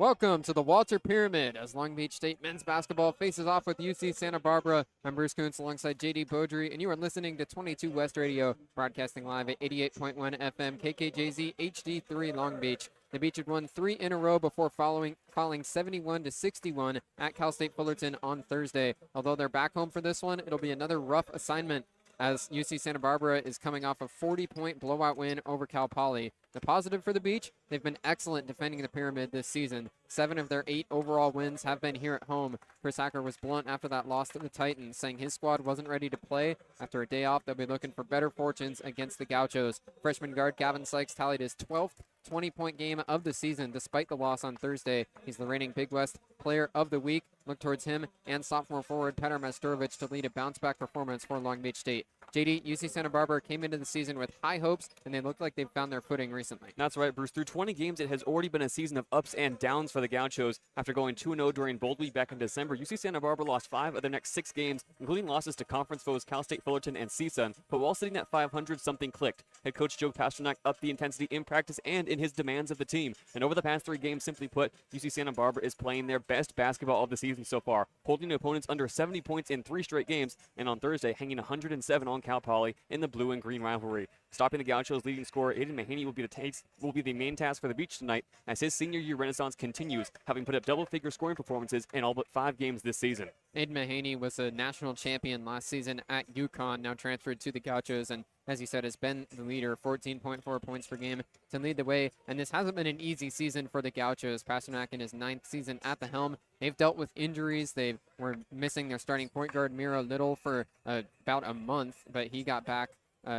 Welcome to the Walter Pyramid as Long Beach State men's basketball faces off with UC Santa Barbara. I'm Bruce Kuntz alongside JayDe Beaudry, and you are listening to 22 West Radio, broadcasting live at 88.1 FM KKJZ HD3 Long Beach. The Beach had won 3 in a row before falling 71-61 at Cal State Fullerton on Thursday. Although they're back home for this one, it'll be another rough assignment as UC Santa Barbara is coming off a 40-point blowout win over Cal Poly. The positive for the Beach, they've been excellent defending the Pyramid this season. 7 of their 8 overall wins have been here at home. Chris Hacker was blunt after that loss to the Titans, saying his squad wasn't ready to play. After a day off, they'll be looking for better fortunes against the Gauchos. Freshman guard Gavin Sykes tallied his 12th 20-point game of the season despite the loss on Thursday. He's the reigning Big West Player of the Week. Look towards him and sophomore forward Petar Majstorovic to lead a bounce-back performance for Long Beach State. JayDe, UC Santa Barbara came into the season with high hopes, and they look like they've found their footing recently. That's right, Bruce. Through 20 games, it has already been a season of ups and downs for the Gauchos. After going 2-0 during Bold Week back in December, UC Santa Barbara lost 5 of their next 6 games, including losses to conference foes Cal State Fullerton and CSUN. But while sitting at 500, something clicked. Head coach Joe Pasternak upped the intensity in practice and in his demands of the team. And over the past 3 games, simply put, UC Santa Barbara is playing their best basketball of the season so far, holding opponents under 70 points in 3 straight games, and on Thursday, hanging 107 on Cal Poly in the blue and green rivalry. Stopping the Gauchos' leading scorer, Aiden Mahaney, will be the main task for the Beach tonight as his senior year renaissance continues, having put up double-figure scoring performances in all but 5 games this season. Aiden Mahaney was a national champion last season at UConn, now transferred to the Gauchos, and as you said, has been the leader, 14.4 points per game to lead the way. And this hasn't been an easy season for the Gauchos. Pasternak in his 9th season at the helm. They've dealt with injuries. They were missing their starting point guard, Miro Little, for about a month, but he got back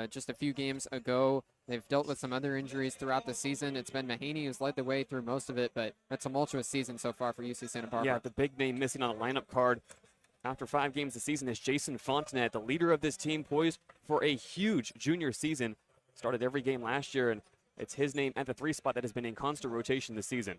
just a few games ago. They've dealt with some other injuries throughout the season. It's been Mahaney who's led the way through most of it, but a tumultuous season so far for UC Santa Barbara. Yeah, the big name missing on the lineup card after 5 games this season is Jason Fontenette, the leader of this team, poised for a huge junior season. Started every game last year, and it's his name at the 3 spot that has been in constant rotation this season.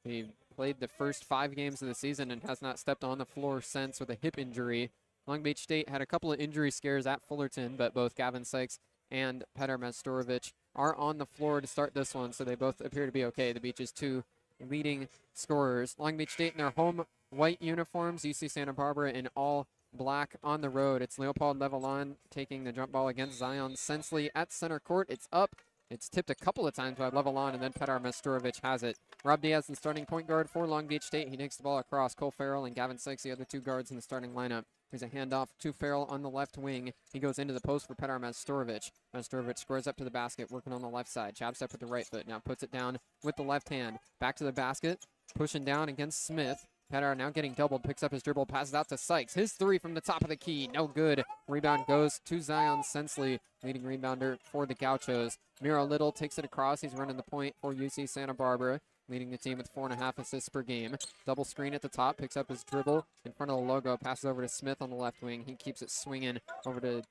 He played the first 5 games of the season and has not stepped on the floor since with a hip injury. Long Beach State had a couple of injury scares at Fullerton, but both Gavin Sykes and Petar Majstorovic are on the floor to start this one, so they both appear to be okay. The Beach's 2 leading scorers. Long Beach State in their home white uniforms, UC Santa Barbara in all black on the road. It's Leopold Levelon taking the jump ball against Zion Sensley at center court. It's up. It's tipped a couple of times by Levelon, and then Petar Majstorovic has it. Rob Diaz, the starting point guard for Long Beach State. He takes the ball across. Cole Farrell and Gavin Sykes, the other 2 guards in the starting lineup. There's a handoff to Farrell on the left wing. He goes into the post for Petar Majstorovic. Majstorovic squares up to the basket, working on the left side. Jab step with the right foot. Now puts it down with the left hand. Back to the basket, pushing down against Smith. Petar now getting doubled, picks up his dribble, passes out to Sykes. His 3 from the top of the key, no good. Rebound goes to Zion Sensley, leading rebounder for the Gauchos. Miro Little takes it across. He's running the point for UC Santa Barbara, leading the team with 4.5 assists per game. Double screen at the top, picks up his dribble in front of the logo, passes over to Smith on the left wing. He keeps it swinging over to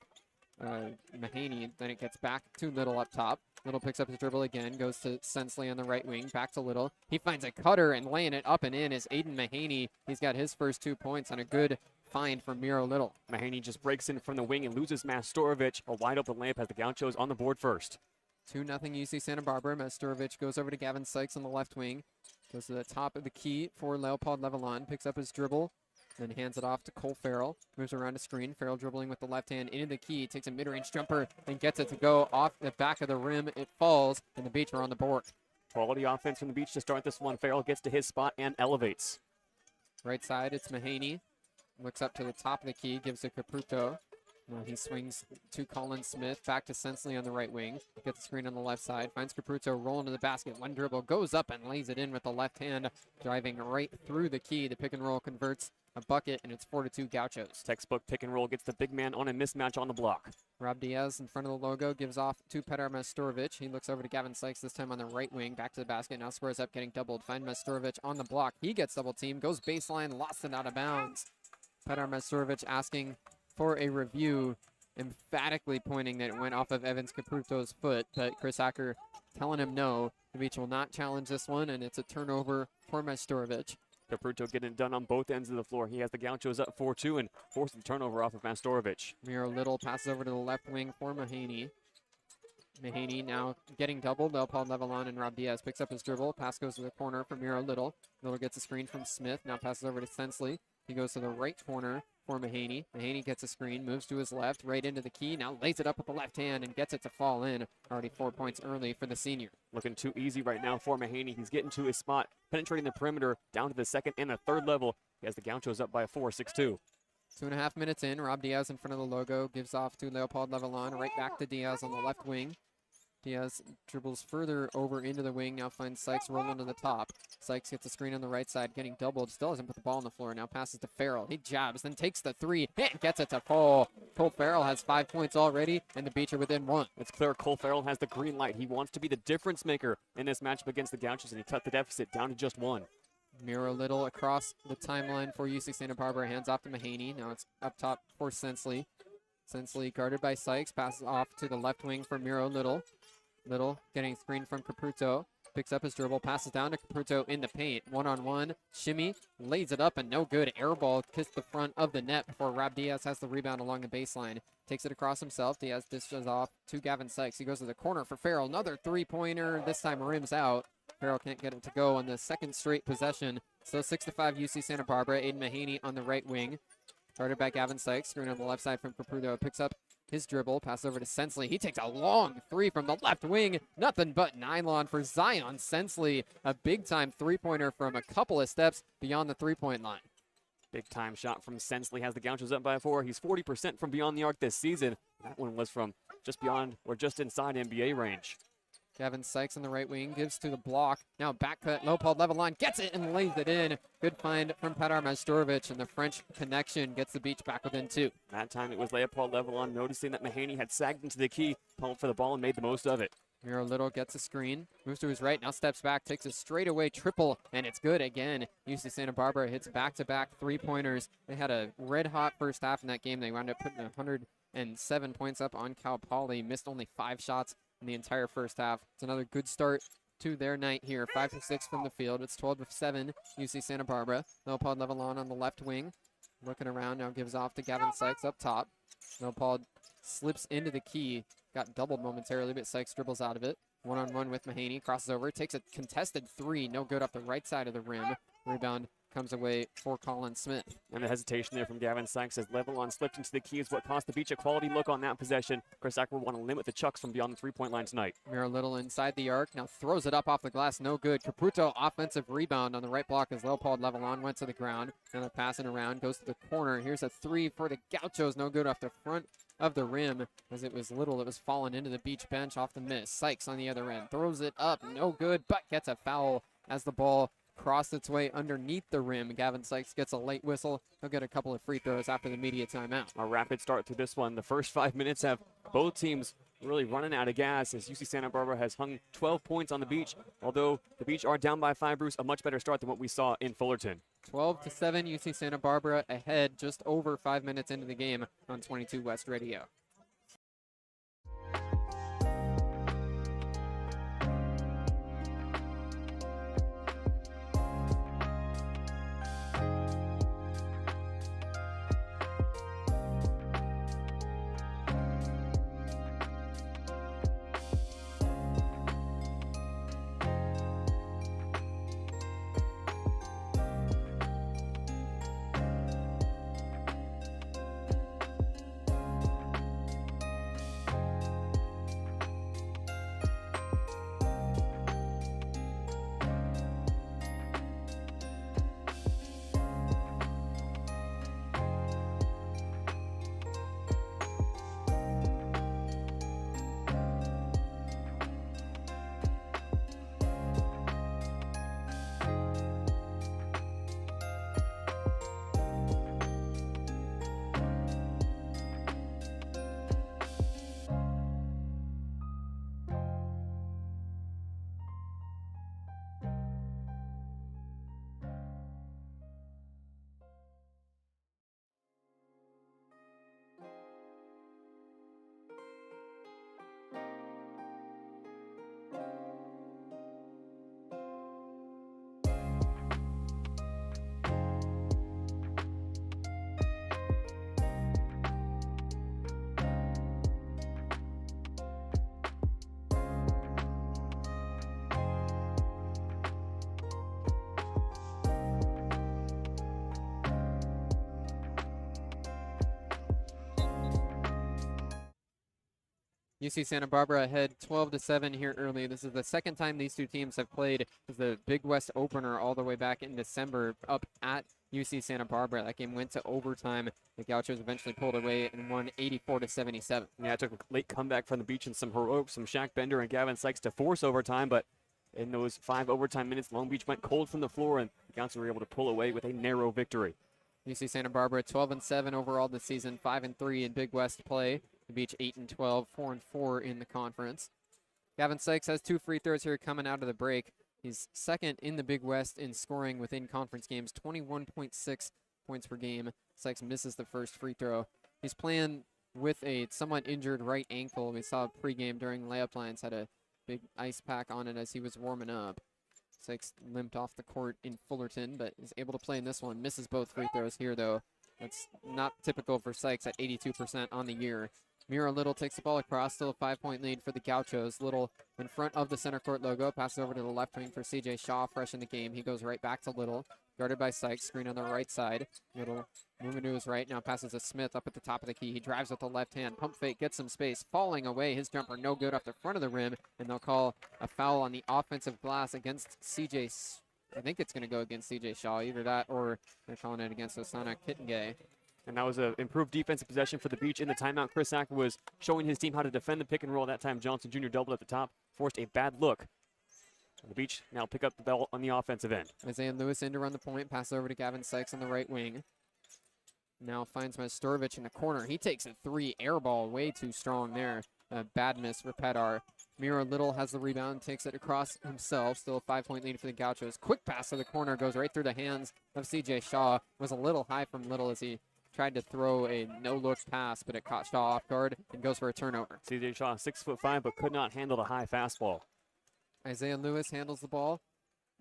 Mahaney. Then it gets back to Little up top. Little picks up his dribble again, goes to Sensley on the right wing, back to Little. He finds a cutter, and laying it up and in is Aiden Mahaney. He's got his first 2 points on a good find from Miro Little. Mahaney just breaks in from the wing and loses Majstorovic. A wide open layup has the Gauchos on the board first. 2-0 UC Santa Barbara. Majstorovic goes over to Gavin Sykes on the left wing. Goes to the top of the key for Leopold Levelon. Picks up his dribble, then hands it off to Cole Farrell. Moves around a screen. Farrell dribbling with the left hand into the key. Takes a mid-range jumper and gets it to go off the back of the rim. It falls, and the Beach are on the board. Quality offense from the Beach to start this one. Farrell gets to his spot and elevates. Right side, it's Mahaney. Looks up to the top of the key, gives to Caputo. He swings to Colin Smith, back to Sensley on the right wing. Gets the screen on the left side, finds Caputo rolling to the basket. One dribble, goes up and lays it in with the left hand, driving right through the key. The pick and roll converts a bucket, and it's 4-2 Gauchos. Textbook pick and roll gets the big man on a mismatch on the block. Rob Diaz in front of the logo, gives off to Petar Majstorovic. He looks over to Gavin Sykes, this time on the right wing, back to the basket, now squares up, getting doubled. Find Majstorovic on the block. He gets double teamed, goes baseline, lost it out of bounds. Petar Majstorovic asking for a review, emphatically pointing that it went off of Evans Caputo's foot, but Chris Hacker telling him no. The Beach will not challenge this one, and it's a turnover for Majstorovic. Caputo getting it done on both ends of the floor. He has the Gauchos up 4-2 and forces the turnover off of Majstorovic. Miro Little passes over to the left wing for Mahaney. Mahaney now getting doubled. Leopold Levelon and Rob Diaz picks up his dribble. Pass goes to the corner for Miro Little. Little gets a screen from Smith. Now passes over to Sensley. He goes to the right corner for Mahaney. Mahaney gets a screen, moves to his left, right into the key. Now lays it up with the left hand and gets it to fall in. Already 4 points early for the senior. Looking too easy right now for Mahaney. He's getting to his spot, penetrating the perimeter down to the second and the third level. He has the Gauchos up by a 4-6-2. 2.5 minutes in. Rob Diaz in front of the logo. Gives off to Leopold Levelon. Right back to Diaz on the left wing. Diaz dribbles further over into the wing. Now finds Sykes rolling to the top. Sykes gets a screen on the right side, getting doubled. Still hasn't put the ball on the floor. Now passes to Farrell. He jabs, then takes the three and gets it to Cole. Cole Farrell has 5 points already, and the Beach are within 1. It's clear Cole Farrell has the green light. He wants to be the difference maker in this matchup against the Gauchos, and he cut the deficit down to just 1. Miro Little across the timeline for UC Santa Barbara. Hands off to Mahaney. Now it's up top for Sensley. Sensley guarded by Sykes. Passes off to the left wing for Miro Little. Little getting screen from Caputo. Picks up his dribble. Passes down to Caputo in the paint. 1-on-1. Shimmy. Lays it up and no good. Air ball kissed the front of the net before Rob Diaz has the rebound along the baseline. Takes it across himself. Diaz dishes off to Gavin Sykes. He goes to the corner for Farrell. Another three-pointer. This time rims out. Farrell can't get it to go on the second straight possession. Still 6-5 UC Santa Barbara. Aiden Mahaney on the right wing. Guarded by Gavin Sykes. Screen on the left side from Caputo. Picks up his dribble. Pass over to Sensley. He takes a long three from the left wing. Nothing but nylon for Zion Sensley. A big-time three-pointer from a couple of steps beyond the three-point line. Big-time shot from Sensley has the Gauchos up by 4. He's 40% from beyond the arc this season. That one was from just beyond or just inside NBA range. Gavin Sykes on the right wing gives to the block. Now back cut. Leopold Levelon gets it and lays it in. Good find from Petar Majstorovic, and the French connection gets the Beach back within 2. That time it was Leopold Levelon noticing that Mahaney had sagged into the key, pulled for the ball and made the most of it. Miro Little gets a screen, moves to his right, now steps back, takes a straightaway triple, and it's good again. UC Santa Barbara hits back-to-back three-pointers. They had a red-hot first half in that game. They wound up putting 107 points up on Cal Poly, missed only 5 shots in the entire first half. It's another good start to their night here. 5 for 6 from the field. It's 12-7 UC Santa Barbara. Leopold Levelon on the left wing. Looking around now, gives off to Gavin Sykes up top. Leopold slips into the key. Got doubled momentarily, but Sykes dribbles out of it. 1-on-1 with Mahaney. Crosses over. Takes a contested three. No good off the right side of the rim. Rebound comes away for Colin Smith. And the hesitation there from Gavin Sykes as Levelon slipped into the key is what cost the Beach a quality look on that possession. Chris Ack will want to limit the chucks from beyond the three-point line tonight. Miro Little inside the arc. Now throws it up off the glass. No good. Caputo offensive rebound on the right block as Leopold Levelon went to the ground. Now they're passing around. Goes to the corner. Here's a three for the Gauchos. No good off the front of the rim as it was Little that was falling into the Beach bench off the miss. Sykes on the other end. Throws it up. No good, but gets a foul as the ball crossed its way underneath the rim. Gavin Sykes gets a late whistle. He'll get a couple of free throws after the media timeout. A rapid start to this one. The first 5 minutes have both teams really running out of gas as UC Santa Barbara has hung 12 points on the Beach. Although the Beach are down by 5, Bruce, a much better start than what we saw in Fullerton. 12-7 UC Santa Barbara ahead just over 5 minutes into the game on 22 West Radio. UC Santa Barbara ahead 12-7 here early. This is the second time these two teams have played as the Big West opener all the way back in December up at UC Santa Barbara. That game went to overtime. The Gauchos eventually pulled away and won 84-77. Yeah, it took a late comeback from the beach and some heroics from Shaq Bender and Gavin Sykes to force overtime, but in those 5 overtime minutes, Long Beach went cold from the floor, and the Gauchos were able to pull away with a narrow victory. UC Santa Barbara 12-7 overall this season, 5-3 in Big West play. The Beach 8-12, 4-4 in the conference. Gavin Sykes has 2 free throws here coming out of the break. He's second in the Big West in scoring within conference games, 21.6 points per game. Sykes misses the first free throw. He's playing with a somewhat injured right ankle. We saw pregame during layup lines, had a big ice pack on it as he was warming up. Sykes limped off the court in Fullerton, but is able to play in this one. Misses both free throws here, though. That's not typical for Sykes at 82% on the year. Mira Little takes the ball across, still a 5-point lead for the Gauchos. Little in front of the center court logo, passes over to the left wing for CJ Shaw, fresh in the game. He goes right back to Little, guarded by Sykes, screen on the right side. Little moving to his right, now passes to Smith up at the top of the key. He drives with the left hand, pump fake, gets some space, falling away. His jumper no good off the front of the rim, and they'll call a foul on the offensive glass against I think it's going to go against CJ Shaw, either that or they're calling it against Osana Kittengay. And that was an improved defensive possession for the Beach. In the timeout, Chris Acker was showing his team how to defend the pick and roll. That time, Johnson Jr. doubled at the top, forced a bad look. The Beach now pick up the ball on the offensive end. Isaiah Lewis in to run the point, passes over to Gavin Sykes on the right wing. Now finds Majstorovic in the corner. He takes a 3 air ball, way too strong there. A bad miss for Pedar. Mira Little has the rebound, takes it across himself. Still a 5-point lead for the Gauchos. Quick pass to the corner, goes right through the hands of CJ Shaw. Was a little high from Little as he tried to throw a no-look pass, but it caught Shaw off guard and goes for a turnover. CJ Shaw, 6'5", but could not handle the high fastball. Isaiah Lewis handles the ball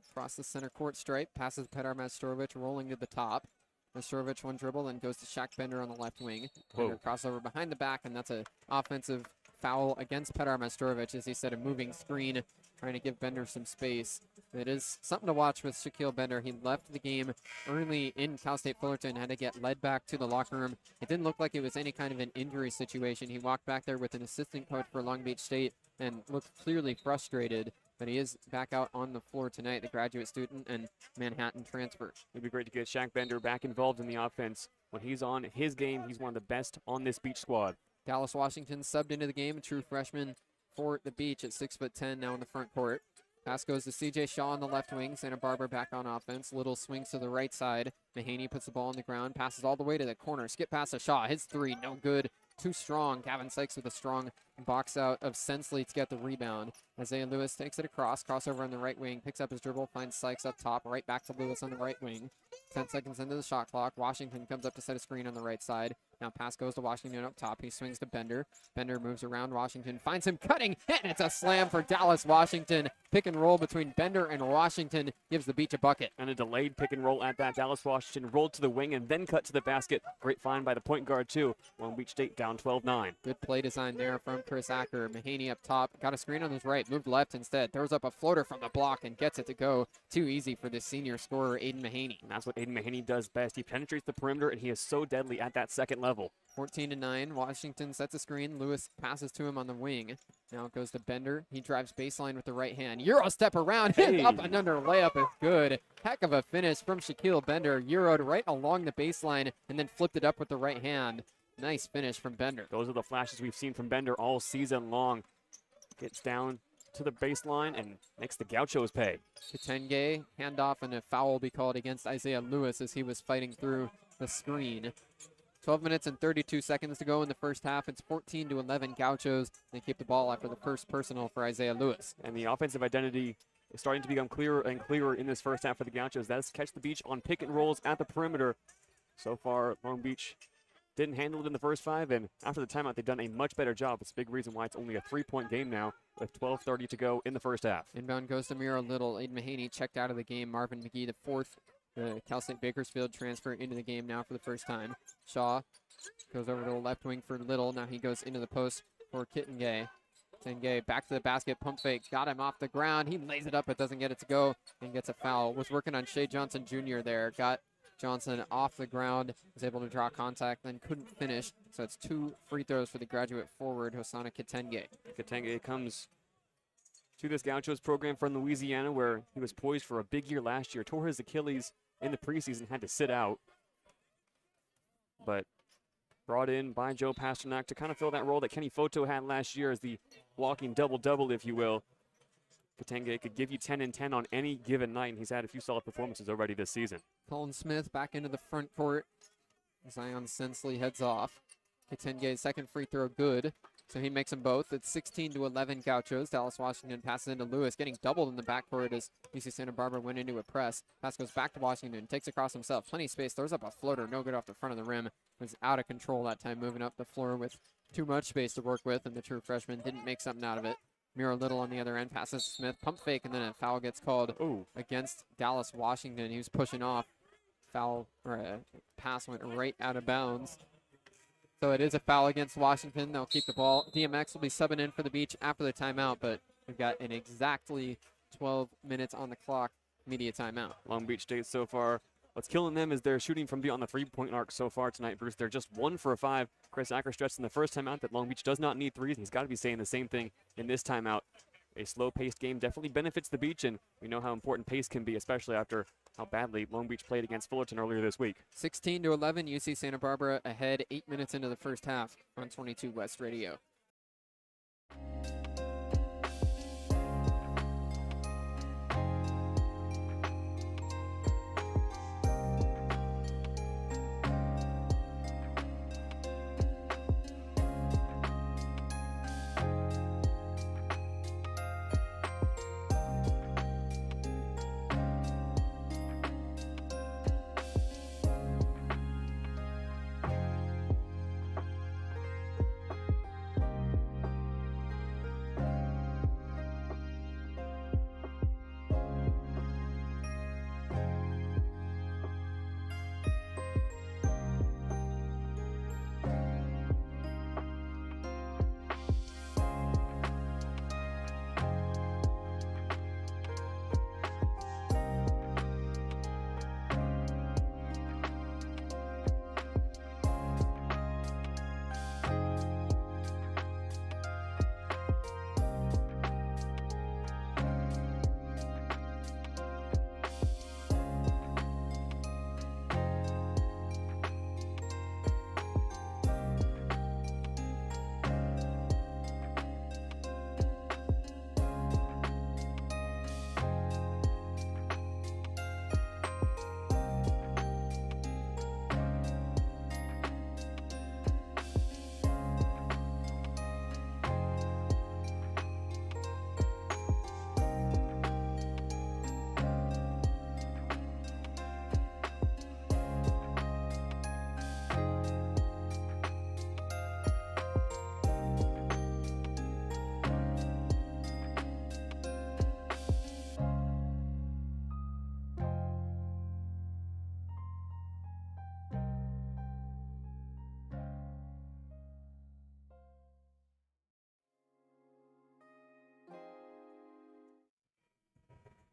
across the center court stripe, passes Pedar Majstorovic rolling to the top. Majstorovic one dribble, then goes to Shaq Bender on the left wing. Bender crossover behind the back, and that's an offensive foul against Pedar Majstorovic as he set a moving screen, trying to give Bender some space. It is something to watch with Shaquille Bender. He left the game early in Cal State Fullerton, had to get led back to the locker room. It didn't look like it was any kind of an injury situation. He walked back there with an assistant coach for Long Beach State and looked clearly frustrated, but he is back out on the floor tonight, the graduate student and Manhattan transfer. It'd be great to get Shaq Bender back involved in the offense. When he's on his game, he's one of the best on this Beach squad. Dallas Washington subbed into the game, a true freshman for the Beach at 6'10", now in the front court. Pass goes to CJ Shaw on the left wing. Santa Barbara back on offense. Little swings to the right side. Mahaney puts the ball on the ground, passes all the way to the corner. Skip pass to Shaw. His 3, no good. Too strong. Gavin Sykes with a strong box out of Sensley to get the rebound. Isaiah Lewis takes it across. Crossover on the right wing. Picks up his dribble. Finds Sykes up top. Right back to Lewis on the right wing. 10 seconds into the shot clock. Washington comes up to set a screen on the right side. Now pass goes to Washington up top. He swings to Bender. Bender moves around Washington. Finds him cutting. And it's a slam for Dallas Washington. Pick and roll between Bender and Washington gives the Beach a bucket. And a delayed pick and roll at that. Dallas Washington rolled to the wing and then cut to the basket. Great find by the point guard too. Long Beach State down 12-9. Good play design there from Chris Acker. Mahaney up top. Got a screen on his right. Moved left instead. Throws up a floater from the block and gets it to go. Too easy for the senior scorer, Aiden Mahaney. And that's what Aiden Mahaney does best. He penetrates the perimeter and he is so deadly at that second level. 14-9. Washington sets a screen. Lewis passes to him on the wing. Now it goes to Bender. He drives baseline with the right hand. Euro step around. Hey. Up and under layup is good. Heck of a finish from Shaquille Bender. Euroed right along the baseline and then flipped it up with the right hand. Nice finish from Bender. Those are the flashes we've seen from Bender all season long. Gets down to the baseline and makes the Gauchos pay. Kitenge, handoff, and a foul will be called against Isaiah Lewis as he was fighting through the screen. 12 minutes and 32 seconds to go in the first half. It's 14-11 Gauchos. They keep the ball after the first personal for Isaiah Lewis. And the offensive identity is starting to become clearer and clearer in this first half for the Gauchos. That's catch the Beach on pick and rolls at the perimeter. So far, Long Beach didn't handle it in the first 5, and after the timeout, they've done a much better job. It's a big reason why it's only a 3-point game now with 12:30 to go in the first half. Inbound goes to Mira Little. Aiden Mahaney checked out of the game. Marvin McGee, the 4th Cal State Bakersfield transfer into the game now for the first time. Shaw goes over to the left wing for Little. Now he goes into the post for Kittengay. Kittengay back to the basket, pump fake, got him off the ground. He lays it up but doesn't get it to go and gets a foul. Was working on Shea Johnson Jr. there. Got Johnson off the ground, was able to draw contact, then couldn't finish. So it's 2 free throws for the graduate forward, Hosanna Kitenge. Kitenge comes to this Gauchos program from Louisiana, where he was poised for a big year last year. Tore his Achilles in the preseason, had to sit out. But brought in by Joe Pasternak to kind of fill that role that Kenny Foto had last year as the walking double-double, if you will. Kitenge could give you 10 and 10 on any given night, and he's had a few solid performances already this season. Colin Smith back into the front court. Zion Sensley heads off. Kitenge's second free throw good, so he makes them both. It's 16-11 Gauchos. Dallas Washington passes into Lewis, getting doubled in the backcourt as UC Santa Barbara went into a press. Pass goes back to Washington, takes across himself. Plenty of space, throws up a floater, no good off the front of the rim. Was out of control that time, moving up the floor with too much space to work with, and the true freshman didn't make something out of it. Miro Little on the other end, passes to Smith, pump fake, and then a foul gets called against Dallas Washington. He was pushing off. Foul, or a pass went right out of bounds. So it is a foul against Washington. They'll keep the ball. DMX will be subbing in for the Beach after the timeout, but we've got an exactly 12 minutes on the clock media timeout. Long Beach State so far, what's killing them is they're shooting from beyond the three-point arc so far tonight, Bruce. They're just 1 for 5. Chris Acker stressed in the first timeout that Long Beach does not need threes. He's got to be saying the same thing in this timeout. A slow-paced game definitely benefits the Beach, and we know how important pace can be, especially after how badly Long Beach played against Fullerton earlier this week. 16-11, UC Santa Barbara ahead 8 minutes into the first half on 22 West Radio.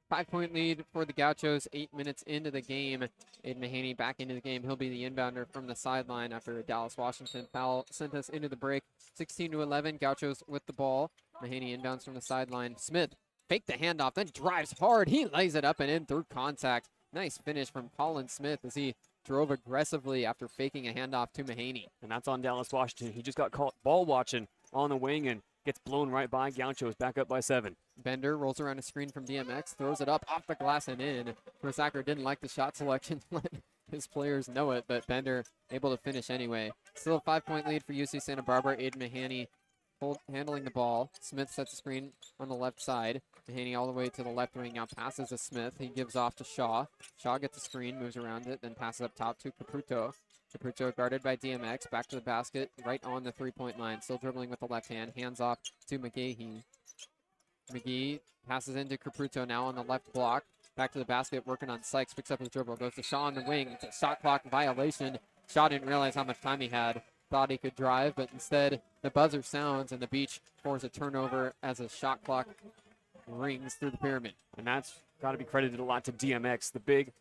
Five-point lead for the Gauchos, 8 minutes into the game. Aiden Mahaney back into the game. He'll be the inbounder from the sideline after a Dallas Washington foul sent us into the break. 16-11, Gauchos with the ball. Mahaney inbounds from the sideline. Smith faked the handoff, then drives hard. He lays it up and in through contact. Nice finish from Colin Smith as he drove aggressively after faking a handoff to Mahaney. And that's on Dallas Washington. He just got caught ball watching on the wing and gets blown right by. Gauchos back up by 7. Bender rolls around a screen from DMX, throws it up off the glass and in. Chris Acker didn't like the shot selection, let his players know it, but Bender able to finish anyway. Still a 5-point lead for UC Santa Barbara. Aiden Mahaney handling the ball. Smith sets the screen on the left side. Mahaney all the way to the left wing, now passes to Smith. He gives off to Shaw. Shaw gets the screen, moves around it, then passes up top to Caputo. Caputo guarded by DMX, back to the basket, right on the three-point line. Still dribbling with the left hand, hands off to McGahee. McGee passes into Caputo now on the left block. Back to the basket, working on Sykes, picks up his dribble, goes to Shaw on the wing. It's a shot clock violation. Shaw didn't realize how much time he had. Thought he could drive, but instead the buzzer sounds and the Beach forces a turnover as a shot clock rings through the pyramid. And that's got to be credited a lot to DMX, the big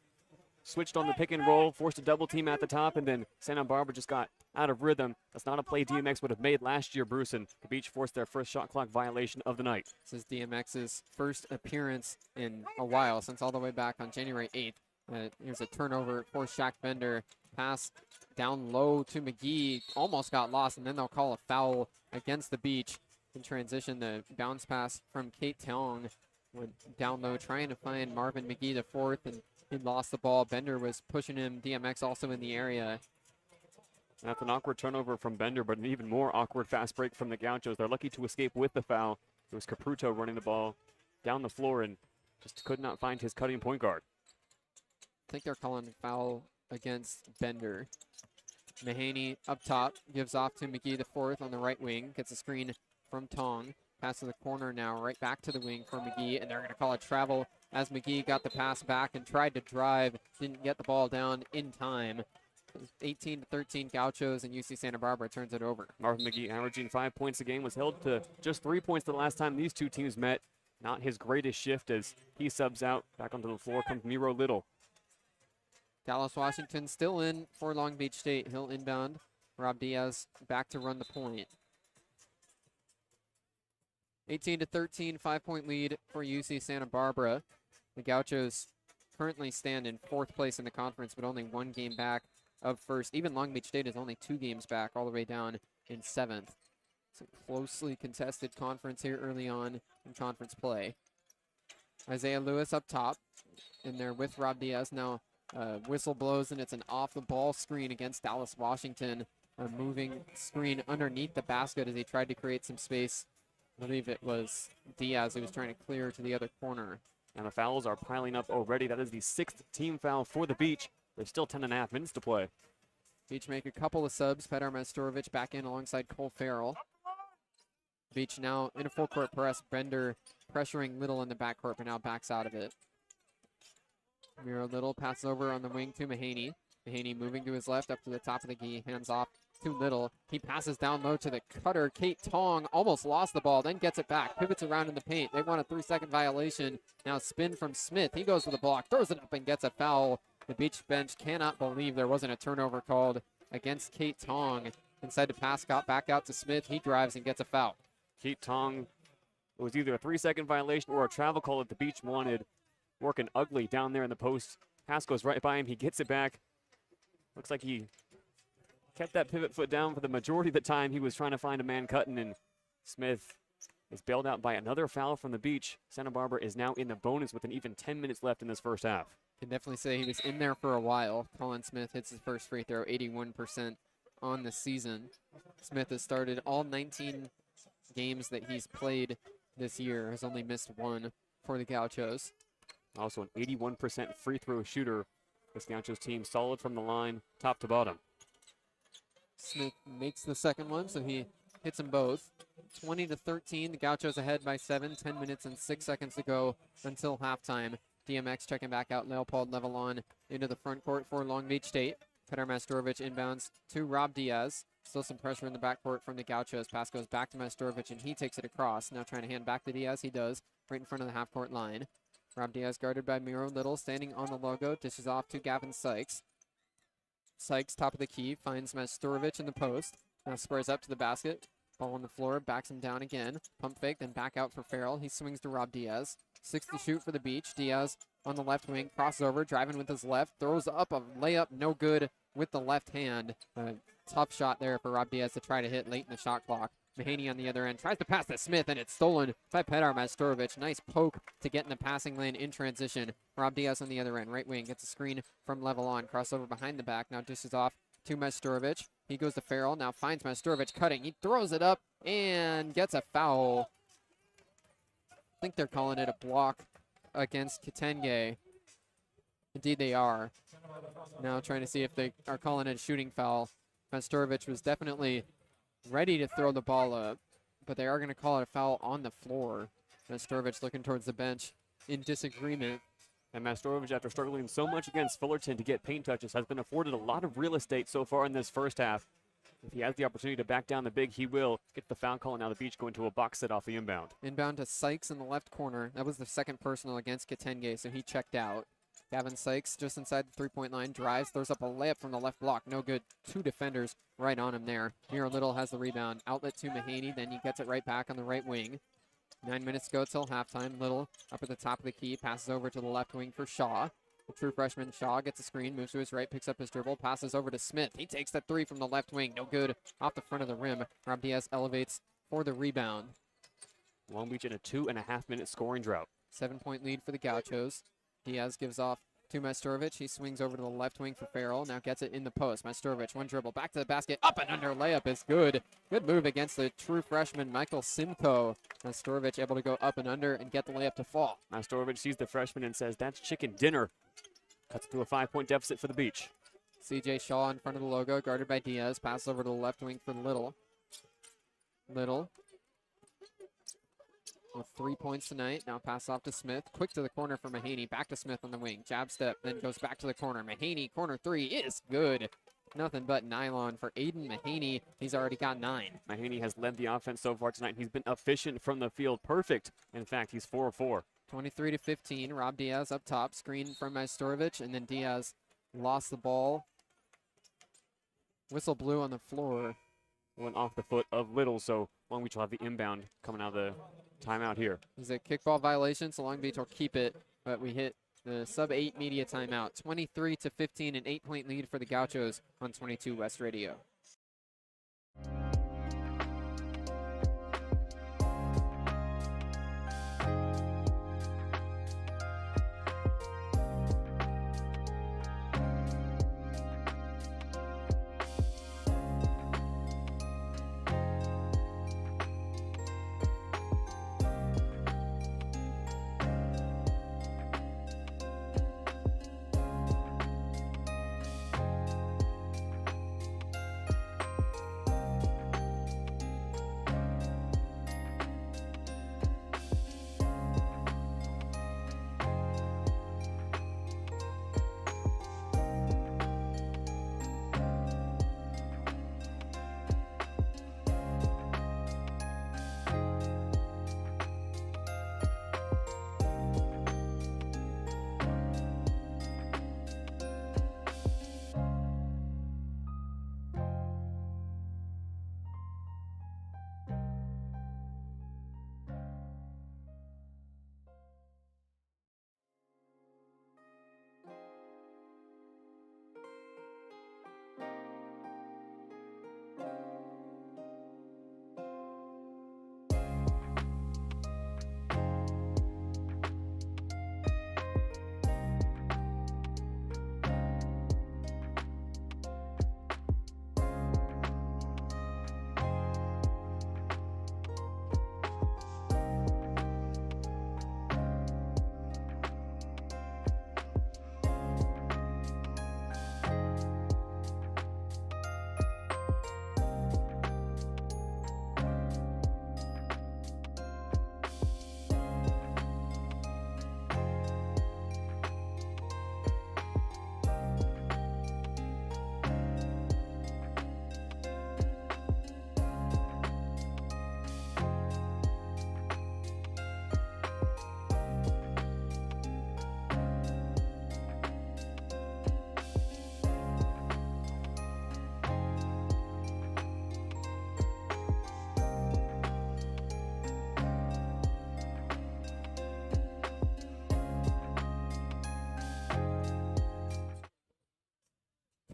switched on the pick and roll, forced a double team at the top, and then Santa Barbara just got out of rhythm. That's not a play DMX would have made last year, Bruce, and the Beach forced their first shot clock violation of the night. This is DMX's first appearance in a while, since all the way back on January 8th. Here's a turnover for Shaq Bender. Pass down low to McGee, almost got lost, and then they'll call a foul against the Beach. In transition, the bounce pass from Kate Tong went down low, trying to find Marvin McGee, the fourth, and he lost the ball. Bender was pushing him. DMX also in the area. That's an awkward turnover from Bender, but an even more awkward fast break from the Gauchos. They're lucky to escape with the foul. It was Caputo running the ball down the floor and just could not find his cutting point guard. I think they're calling a foul against Bender. Mahaney up top, gives off to McGee, the fourth, on the right wing. Gets a screen from Tong. Pass to the corner now, right back to the wing for McGee, and they're going to call it travel as McGee got the pass back and tried to drive, didn't get the ball down in time. 18-13 Gauchos, and UC Santa Barbara turns it over. Marvin McGee averaging 5 points a game, was held to just 3 points the last time these two teams met. Not his greatest shift as he subs out. Back onto the floor comes Miro Little. Dallas Washington still in for Long Beach State. He'll inbound. Rob Diaz back to run the point. 18-13, 5-point lead for UC Santa Barbara. The Gauchos currently stand in fourth place in the conference, but only one game back of first. Even Long Beach State is only 2 games back, all the way down in seventh. It's a closely contested conference here early on in conference play. Isaiah Lewis up top, in there with Rob Diaz. Now whistle blows, and it's an off-the-ball screen against Dallas Washington. A moving screen underneath the basket as he tried to create some space. I believe it was Diaz who was trying to clear to the other corner. And the fouls are piling up already. That is the 6th team foul for the Beach. There's still 10.5 minutes to play. Beach make a couple of subs. Petar Mastorovic back in alongside Cole Farrell. Beach now in a full court press. Bender pressuring Little in the backcourt, but now backs out of it. Miro Little passes over on the wing to Mahaney. Mahaney moving to his left up to the top of the key. Hands off to Little. He passes down low to the cutter. Kate Tong almost lost the ball, then gets it back. Pivots around in the paint. They want a 3-second violation. Now spin from Smith. He goes for the block, throws it up, and gets a foul. The Beach bench cannot believe there wasn't a turnover called against Kate Tong. Inside the pass, got back out to Smith. He drives and gets a foul. Kate Tong, it was either a 3-second violation or a travel call that the Beach wanted. Working ugly down there in the post. Pass goes right by him. He gets it back. Looks like he kept that pivot foot down for the majority of the time. He was trying to find a man cutting, and Smith is bailed out by another foul from the Beach. Santa Barbara is now in the bonus with an even 10 minutes left in this first half. Can definitely say he was in there for a while. Colin Smith hits his first free throw, 81% on the season. Smith has started all 19 games that he's played this year, has only missed one for the Gauchos. Also an 81% free throw shooter. This Gauchos team solid from the line, top to bottom. Smith makes the second one, so he hits them both. 20-13, the Gauchos ahead by 7, 10 minutes and 6 seconds to go until halftime. DMX checking back out. Leopold Levelon into the front court for Long Beach State. Petar Mastorovic inbounds to Rob Diaz. Still some pressure in the backcourt from the Gauchos. Pass goes back to Mastorovic, and he takes it across. Now trying to hand back to Diaz. He does, right in front of the half-court line. Rob Diaz guarded by Miro Little, standing on the logo. Dishes off to Gavin Sykes. Sykes, top of the key, finds Mastorovic in the post. Now squares up to the basket. Ball on the floor, backs him down again. Pump fake, then back out for Farrell. He swings to Rob Diaz. 6 to shoot for the Beach. Diaz on the left wing, crosses over, driving with his left. Throws up a layup, no good with the left hand. Tough shot there for Rob Diaz to try to hit late in the shot clock. Mahaney on the other end tries to pass to Smith, and it's stolen by Petar Mastorovic. Nice poke to get in the passing lane in transition. Rob Diaz on the other end, right wing, gets a screen from Levelon. Crossover behind the back, now dishes off to Mastorovic. He goes to Farrell, now finds Mastorovic cutting. He throws it up and gets a foul. I think they're calling it a block against Kitenge. Indeed they are. Now trying to see if they are calling it a shooting foul. Mastorovic was definitely ready to throw the ball up, but they are going to call it a foul on the floor. Mastorovic looking towards the bench in disagreement. And Mastorovic, after struggling so much against Fullerton to get paint touches, has been afforded a lot of real estate so far in this first half. If he has the opportunity to back down the big, he will get the foul call, and now the Beach going to a box set off the inbound. Inbound to Sykes in the left corner. That was the second personal against Kitenge, so he checked out. Gavin Sykes just inside the three-point line, drives, throws up a layup from the left block. No good. 2 defenders right on him there. Miro Little has the rebound. Outlet to Mahaney, then he gets it right back on the right wing. 9 minutes to go till halftime. Little up at the top of the key, passes over to the left wing for Shaw. The true freshman Shaw gets a screen, moves to his right, picks up his dribble, passes over to Smith. He takes the 3 from the left wing. No good. Off the front of the rim. Rob Diaz elevates for the rebound. Long Beach in a 2.5-minute scoring drought. 7-point lead for the Gauchos. Diaz gives off to Majstorovic. He swings over to the left wing for Farrell. Now gets it in the post. Majstorovic, one dribble, back to the basket. Up and under layup is good. Good move against the true freshman, Michael Simcoe. Majstorovic able to go up and under and get the layup to fall. Majstorovic sees the freshman and says, "That's chicken dinner." Cuts to a 5-point deficit for the Beach. CJ Shaw in front of the logo, guarded by Diaz. Pass over to the left wing for Little. Little with 3 points tonight. Now pass off to Smith. Quick to the corner for Mahaney. Back to Smith on the wing. Jab step, then goes back to the corner. Mahaney, corner 3 is good. Nothing but nylon for Aiden Mahaney. He's already got 9. Mahaney has led the offense so far tonight. He's been efficient from the field. Perfect. In fact, he's 4 of 4. 23-15. Rob Diaz up top. Screen from Majstorovic, and then Diaz lost the ball. Whistle blew on the floor. Went off the foot of Little, so Long Beach will have the inbound coming out of the timeout here. It's a kickball violation, so Long Beach will keep it, but we hit the sub-8 media timeout. 23-15, an 8-point lead for the Gauchos on 22 West Radio.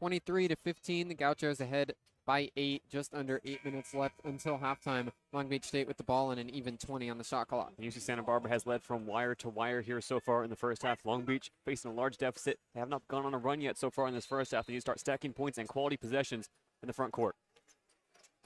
(23-15), the Gauchos ahead by 8, just under 8 minutes left until halftime. Long Beach State with the ball and an even 20 on the shot clock. UC Santa Barbara has led from wire to wire here so far in the first half. Long Beach facing a large deficit. They have not gone on a run yet so far in this first half. They need to start stacking points and quality possessions in the front court.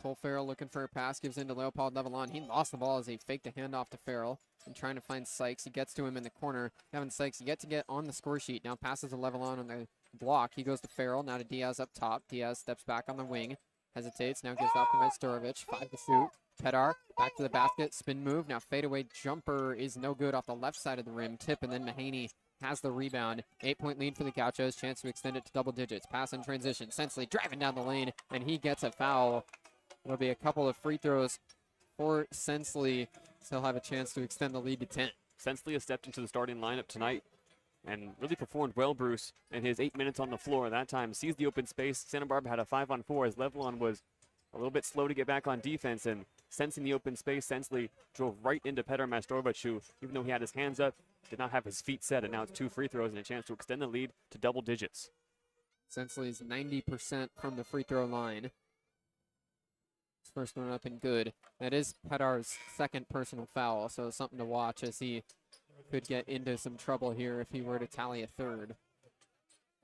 Cole Farrell looking for a pass, gives in to Leopold Levelon. He lost the ball as he faked a handoff to Farrell and trying to find Sykes. He gets to him in the corner. Kevin Sykes yet to get on the score sheet. Now passes to Levelon on the block. He goes to Farrell. Now to Diaz up top. Diaz steps back on the wing. Hesitates. Now gives off to Majstorovic. 5 to shoot. Pedar back to the basket. Spin move. Now fadeaway jumper is no good off the left side of the rim. Tip, and then Mahaney has the rebound. 8-point lead for the Gauchos. Chance to extend it to double digits. Pass in transition. Sensley driving down the lane, and he gets a foul. There'll be a couple of free throws for Sensley. He'll have a chance to extend the lead to 10. Sensley has stepped into the starting lineup tonight and really performed well, Bruce, in his 8 minutes on the floor. That time sees the open space. Santa Barbara had a 5-on-4 as Levelon was a little bit slow to get back on defense, and sensing the open space, Sensley drove right into Petr Mastorovic, who, even though he had his hands up, did not have his feet set, and now it's 2 free throws and a chance to extend the lead to double digits. Sensley's 90% from the free throw line. His first one up and good. That is Petr's second personal foul, so something to watch as he could get into some trouble here if he were to tally a third.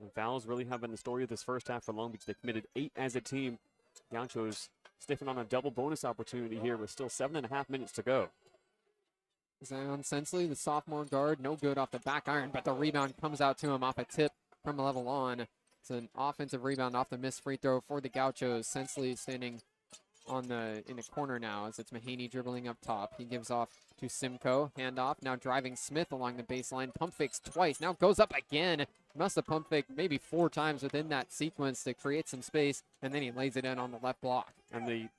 And fouls really have been the story of this first half for Long Beach. They committed 8 as a team. Gauchos sniffing on a double bonus opportunity here with still 7.5 minutes to go. Zion Sensley, the sophomore guard, no good off the back iron, but the rebound comes out to him off a tip from Levelon. It's an offensive rebound off the missed free throw for the Gauchos. Sensley standing in the corner now as it's Mahaney dribbling up top. He gives off to Simcoe, handoff, now driving Smith along the baseline, pump fakes twice, now goes up again. Must have pump faked maybe 4 times within that sequence to create some space, and then he lays it in on the left block. And the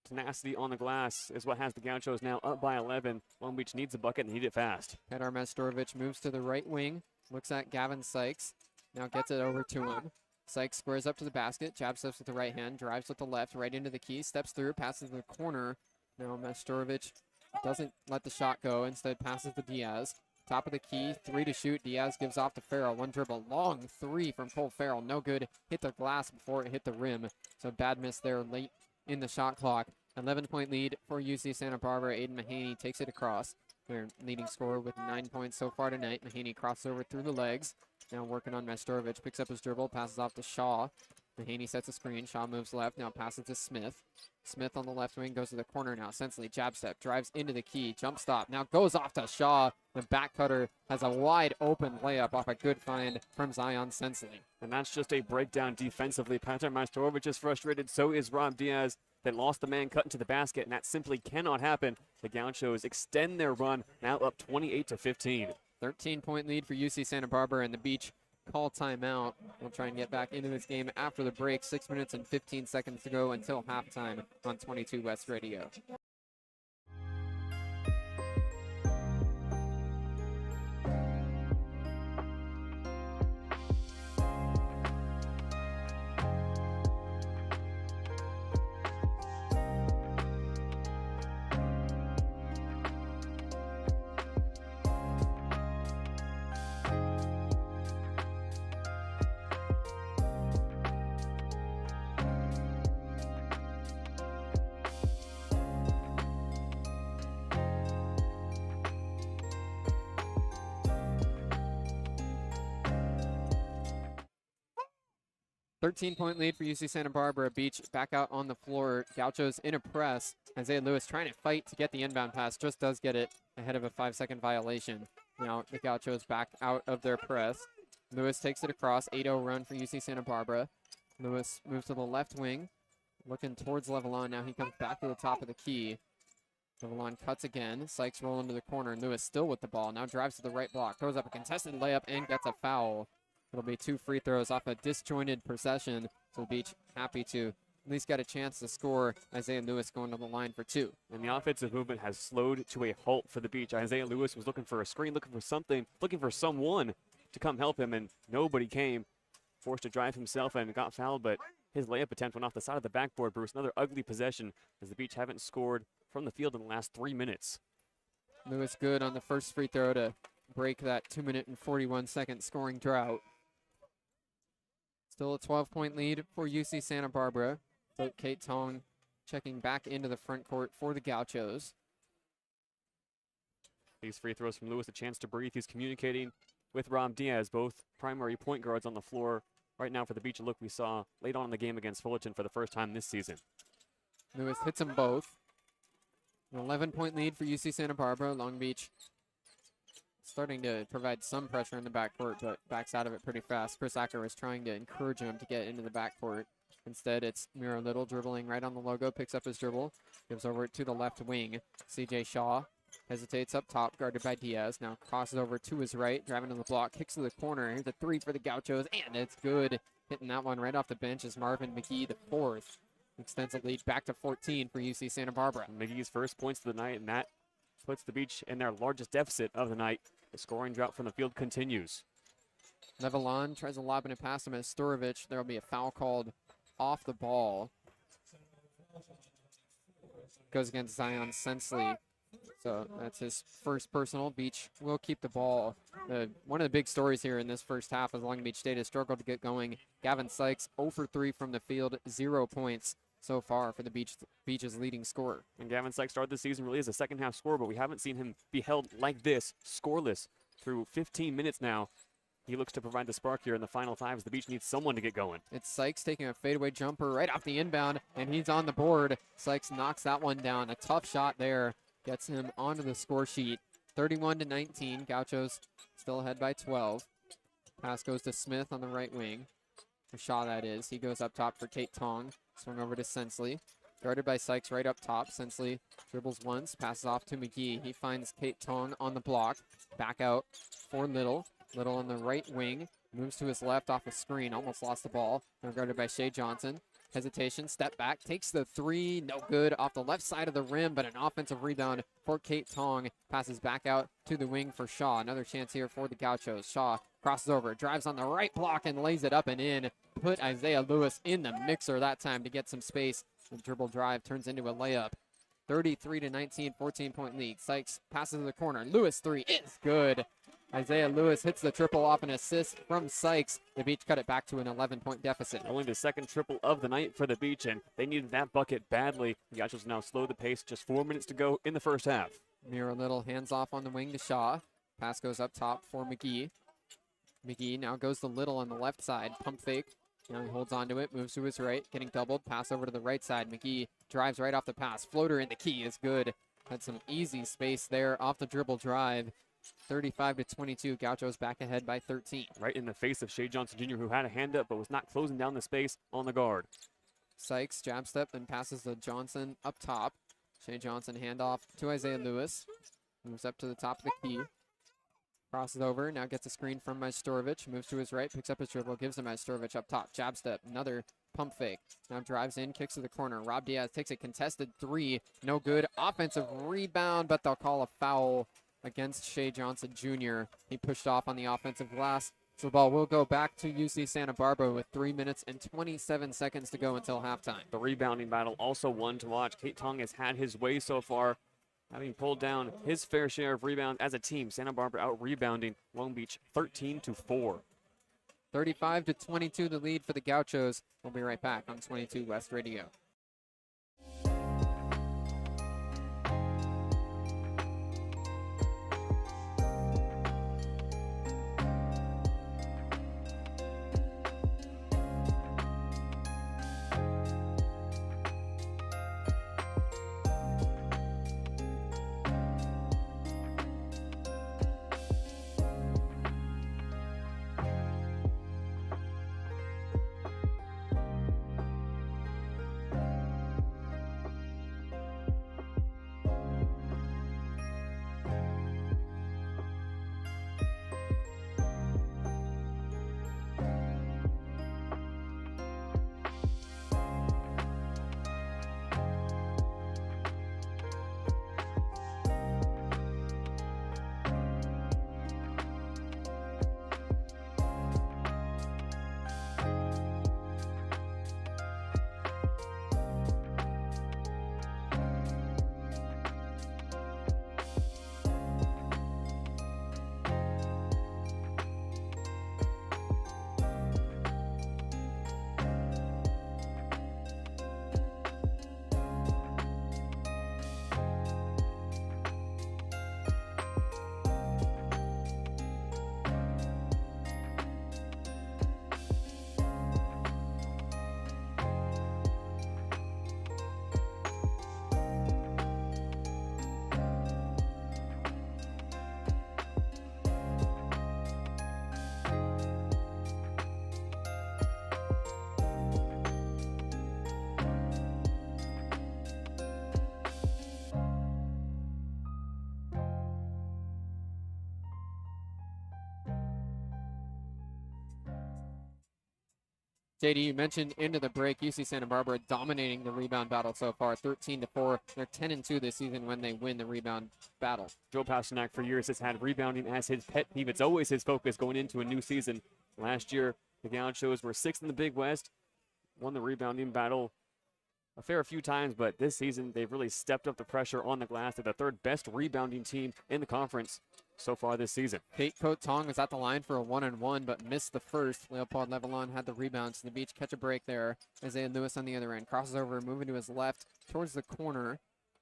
tenacity on the glass is what has the Gauchos now up by 11. Long Beach needs a bucket and need it fast. Petr Mastorovic moves to the right wing, looks at Gavin Sykes, now gets it over to him. Sykes squares up to the basket, jab steps with the right hand, drives with the left, right into the key, steps through, passes to the corner. Now Mastorovic doesn't let the shot go, instead passes to Diaz. Top of the key, 3 to shoot. Diaz gives off to Farrell. One dribble, long 3 from Cole Farrell. No good. Hit the glass before it hit the rim. So bad miss there late in the shot clock. 11-point lead for UC Santa Barbara. Aiden Mahaney takes it across. Their leading scorer with 9 points so far tonight. Mahaney crosses over through the legs. Now working on Mastorovic. Picks up his dribble, passes off to Shaw. Mahaney sets a screen. Shaw moves left. Now passes to Smith. Smith on the left wing goes to the corner now. Sensley jab step, drives into the key. Jump stop. Now goes off to Shaw. The back cutter has a wide open layup off a good find from Zion Sensley. And that's just a breakdown defensively. Petr Mastorovic is frustrated. So is Rob Diaz. That lost the man cut into the basket, and that simply cannot happen. The Gauchos extend their run, now up 28-15. 13-point lead for UC Santa Barbara, and the Beach call timeout. We'll try and get back into this game after the break. 6 minutes and 15 seconds to go until halftime on 22 West Radio. Thirteen-point lead for UC Santa Barbara. Beach back out on the floor. Gauchos in a press. Isaiah Lewis trying to fight to get the inbound pass. Just does get it ahead of a 5-second violation. Now the Gauchos back out of their press. Lewis takes it across. 8-0 run for UC Santa Barbara. Lewis moves to the left wing. Looking towards Levelon. Now he comes back to the top of the key. Levelon cuts again. Sykes roll into the corner. Lewis still with the ball. Now drives to the right block. Throws up a contested layup and gets a foul. It'll be 2 free throws off a disjointed possession. So the Beach happy to at least get a chance to score. Isaiah Lewis going to the line for 2. And the offensive movement has slowed to a halt for the Beach. Isaiah Lewis was looking for a screen, looking for something, looking for someone to come help him, and nobody came. Forced to drive himself and got fouled, but his layup attempt went off the side of the backboard, Bruce. Another ugly possession as the Beach haven't scored from the field in the last 3 minutes. Lewis good on the first free throw to break that 2-minute and 41-second scoring drought. Still a 12-point lead for UC Santa Barbara. So Kate Tong checking back into the front court for the Gauchos. These free throws from Lewis, a chance to breathe. He's communicating with Rob Diaz, both primary point guards on the floor right now for the Beach. A look we saw late on in the game against Fullerton for the first time this season. Lewis hits them both. An 11-point lead for UC Santa Barbara. Long Beach starting to provide some pressure in the backcourt, but backs out of it pretty fast. Chris Acker is trying to encourage him to get into the backcourt. Instead, it's Mira Little dribbling right on the logo, picks up his dribble, gives over to the left wing. CJ Shaw hesitates up top, guarded by Diaz. Now crosses over to his right, driving to the block, kicks to the corner. Here's a 3 for the Gauchos, and it's good. Hitting that one right off the bench is Marvin McGee, the 4th. Extends the lead back to 14 for UC Santa Barbara. McGee's first points of the night, and that puts the Beach in their largest deficit of the night. The scoring drought from the field continues. Levelon tries to lob in a pass to Majstorovic. There will be a foul called off the ball. Goes against Zion Sensley. So that's his first personal. Beach will keep the ball. One of the big stories here in this first half is Long Beach State has struggled to get going. Gavin Sykes 0 for 3 from the field, 0 points so far for the Beach's leading scorer. And Gavin Sykes started the season really as a second half scorer, but we haven't seen him be held like this, scoreless, through 15 minutes now. He looks to provide the spark here in the final 5 as the Beach needs someone to get going. It's Sykes taking a fadeaway jumper right off the inbound, and he's on the board. Sykes knocks that one down. A tough shot there. Gets him onto the score sheet. 31-19. Gauchos still ahead by 12. Pass goes to Smith on the right wing. For Shaw, that is. He goes up top for Kate Tong. Swung over to Sensley. Guarded by Sykes right up top. Sensley dribbles once, passes off to McGee. He finds Kate Tong on the block. Back out for Little. Little on the right wing. Moves to his left off a screen. Almost lost the ball. Now guarded by Shea Johnson. Hesitation, step back, takes the 3, no good, off the left side of the rim, but an offensive rebound for Kate Tong. Passes back out to the wing for Shaw. Another chance here for the Gauchos. Shaw crosses over, drives on the right block and lays it up and in. Put Isaiah Lewis in the mixer that time to get some space. The dribble drive turns into a layup. 33-19, 14-point lead. Sykes passes to the corner. Lewis 3 is good. Isaiah Lewis hits the triple off an assist from Sykes. The Beach cut it back to an 11-point deficit. Only the second triple of the night for the Beach, and they needed that bucket badly. The Gauchos now slow the pace, just 4 minutes to go in the first half. Mira Little hands off on the wing to Shaw. Pass goes up top for McGee. McGee now goes to Little on the left side. Pump fake. Now he holds on to it, moves to his right, getting doubled. Pass over to the right side. McGee drives right off the pass. Floater in the key is good. Had some easy space there off the dribble drive. 35-22, Gauchos back ahead by 13. Right in the face of Shea Johnson Jr., who had a hand up but was not closing down the space on the guard. Sykes jab step and passes to Johnson up top. Shea Johnson handoff to Isaiah Lewis. Moves up to the top of the key. Crosses over, now gets a screen from Majstorovic. Moves to his right, picks up his dribble, gives to Majstorovic up top. Jab step, another pump fake. Now drives in, kicks to the corner. Rob Diaz takes a contested 3. No good. Offensive rebound, but they'll call a foul against Shea Johnson Jr. He pushed off on the offensive glass. So the ball will go back to UC Santa Barbara with 3 minutes and 27 seconds to go until halftime. The rebounding battle also one to watch. Kate Tong has had his way so far, having pulled down his fair share of rebounds as a team. Santa Barbara out rebounding Long Beach 13-4. 35-22 the lead for the Gauchos. We'll be right back on 22 West Radio. JayDe, you mentioned into the break, UC Santa Barbara dominating the rebound battle so far, 13-4. They're 10-2 this season when they win the rebound battle. Joe Pasternak for years has had rebounding as his pet peeve. It's always his focus going into a new season. Last year, the Gauchos were 6th in the Big West, won the rebounding battle a fair few times, but this season they've really stepped up the pressure on the glass. They're the 3rd best rebounding team in the conference so far this season. Kate Cote-Tong was at the line for a 1-and-1, but missed the first. Leopold Levelon had the rebounds to the beach, catch a break there. Isaiah Lewis on the other end, crosses over, moving to his left towards the corner.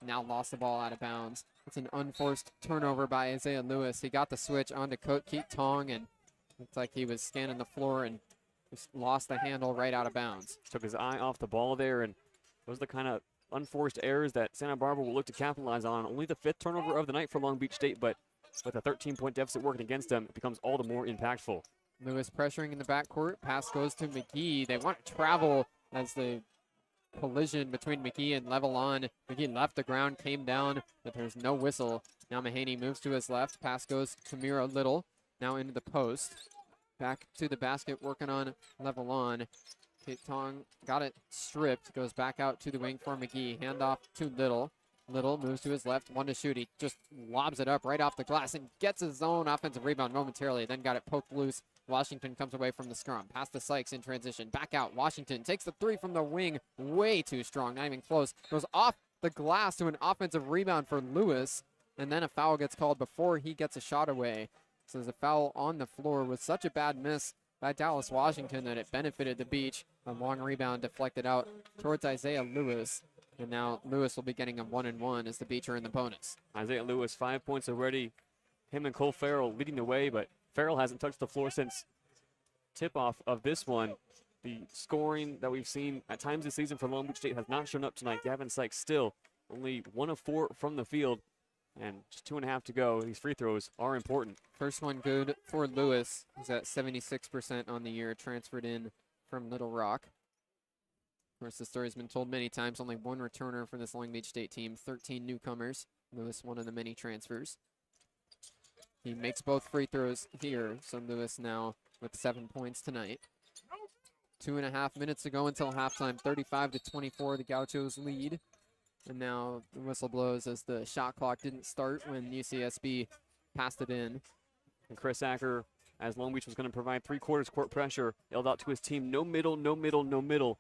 Now lost the ball out of bounds. It's an unforced turnover by Isaiah Lewis. He got the switch onto Cote-Tong, and looked like he was scanning the floor and just lost the handle right out of bounds. Took his eye off the ball there, and those are the kind of unforced errors that Santa Barbara will look to capitalize on. Only the 5th turnover of the night for Long Beach State, but with a 13-point deficit working against them, it becomes all the more impactful. Lewis pressuring in the backcourt. Pass goes to McGee. They want to travel as the collision between McGee and Levelon. McGee left the ground, came down, but there's no whistle. Now Mahaney moves to his left. Pass goes to Mira Little. Now into the post. Back to the basket, working on Levelon. Tong got it stripped, goes back out to the wing for McGee. Handoff to Little. Little moves to his left, 1 to shoot. He just lobs it up right off the glass and gets his own offensive rebound momentarily, then got it poked loose. Washington comes away from the scrum. Pass to Sykes in transition. Back out. Washington takes the 3 from the wing. Way too strong, not even close. Goes off the glass to an offensive rebound for Lewis, and then a foul gets called before he gets a shot away. So there's a foul on the floor with such a bad miss by Dallas Washington that it benefited the Beach. A long rebound deflected out towards Isaiah Lewis. And now Lewis will be getting a 1-and-1 as the Beach are in the bonus. Isaiah Lewis, 5 points already. Him and Cole Farrell leading the way, but Farrell hasn't touched the floor since tip-off of this one. The scoring that we've seen at times this season for Long Beach State has not shown up tonight. Gavin Sykes still only 1 of 4 from the field, and just 2.5 to go. These free throws are important. First one good for Lewis. He's at 76% on the year, transferred in from Little Rock. Of course, the story's been told many times. Only 1 returner for this Long Beach State team, 13 newcomers. Lewis, one of the many transfers. He makes both free throws here, so Lewis now with 7 points tonight. 2.5 minutes to go until halftime, 35-24, the Gauchos lead. And now the whistle blows as the shot clock didn't start when UCSB passed it in. And Chris Acker, as Long Beach was going to provide 3/4 court pressure, yelled out to his team, no middle, no middle, no middle.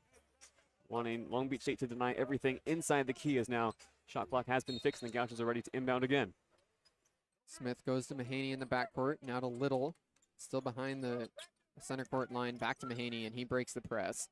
Wanting Long Beach State to deny everything inside the key, as now shot clock has been fixed and the Gauchos are ready to inbound again. Smith goes to Mahaney in the backcourt, now to Little, still behind the center court line, back to Mahaney, and he breaks the press.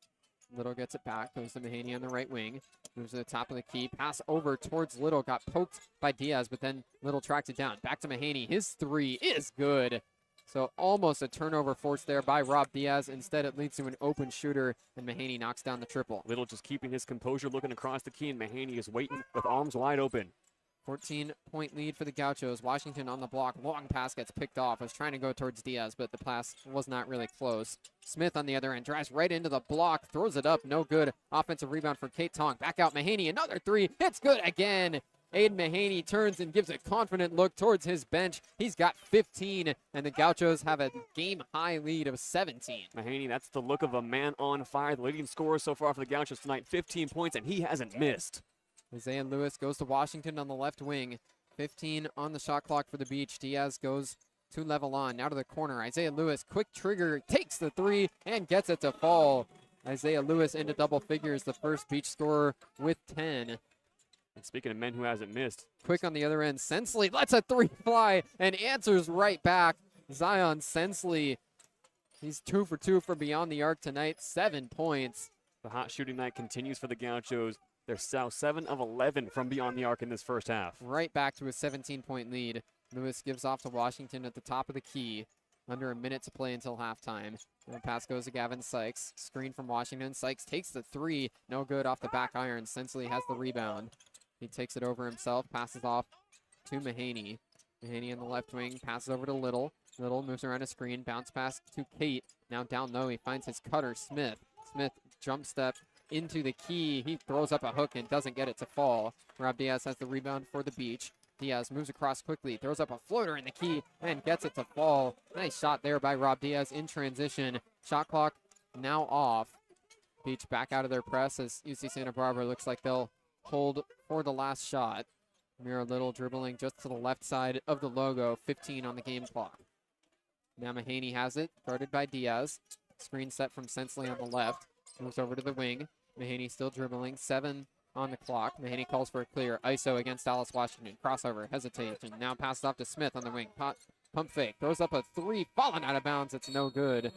Little gets it back, goes to Mahaney on the right wing, moves to the top of the key, pass over towards Little, got poked by Diaz, but then Little tracked it down. Back to Mahaney, his 3 is good. So almost a turnover forced there by Rob Diaz. Instead, it leads to an open shooter, and Mahaney knocks down the triple. Little just keeping his composure, looking across the key, and Mahaney is waiting with arms wide open. 14-point lead for the Gauchos. Washington on the block. Long pass gets picked off. Was trying to go towards Diaz, but the pass was not really close. Smith on the other end drives right into the block, throws it up. No good. Offensive rebound for Kate Tong. Back out Mahaney. Another 3. It's good again. Aiden Mahaney turns and gives a confident look towards his bench. He's got 15, and the Gauchos have a game-high lead of 17. Mahaney, that's the look of a man on fire. The leading scorer so far for the Gauchos tonight, 15 points, and he hasn't missed. Isaiah Lewis goes to Washington on the left wing. 15 on the shot clock for the Beach. Diaz goes to Levelon. Now to the corner. Isaiah Lewis, quick trigger, takes the 3 and gets it to fall. Isaiah Lewis into double figures, the first Beach scorer with 10. And speaking of men who hasn't missed. Quick on the other end. Sensley lets a 3 fly and answers right back. Zion Sensley, he's 2 for 2 from beyond the arc tonight. 7 points. The hot shooting night continues for the Gauchos. They're now 7 of 11 from beyond the arc in this first half. Right back to a 17-point lead. Lewis gives off to Washington at the top of the key. Under a minute to play until halftime. And the pass goes to Gavin Sykes. Screen from Washington. Sykes takes the 3. No good off the back iron. Sensley has the rebound. He takes it over himself. Passes off to Mahaney. Mahaney in the left wing. Passes over to Little. Little moves around a screen. Bounce pass to Kate. Now down low. He finds his cutter, Smith. Smith jump step into the key. He throws up a hook and doesn't get it to fall. Rob Diaz has the rebound for the Beach. Diaz moves across quickly, throws up a floater in the key, and gets it to fall. Nice shot there by Rob Diaz in transition. Shot clock now off. Beach back out of their press as UC Santa Barbara looks like they'll hold for the last shot. Mira Little dribbling just to the left side of the logo, 15 on the game clock. Now Mahaney has it, guarded by Diaz. Screen set from Sensley on the left. Moves over to the wing. Mahaney still dribbling, 7 on the clock. Mahaney calls for a clear. ISO against Dallas Washington. Crossover, hesitation. Now passes off to Smith on the wing. Pump fake. Throws up a 3, falling out of bounds. It's no good.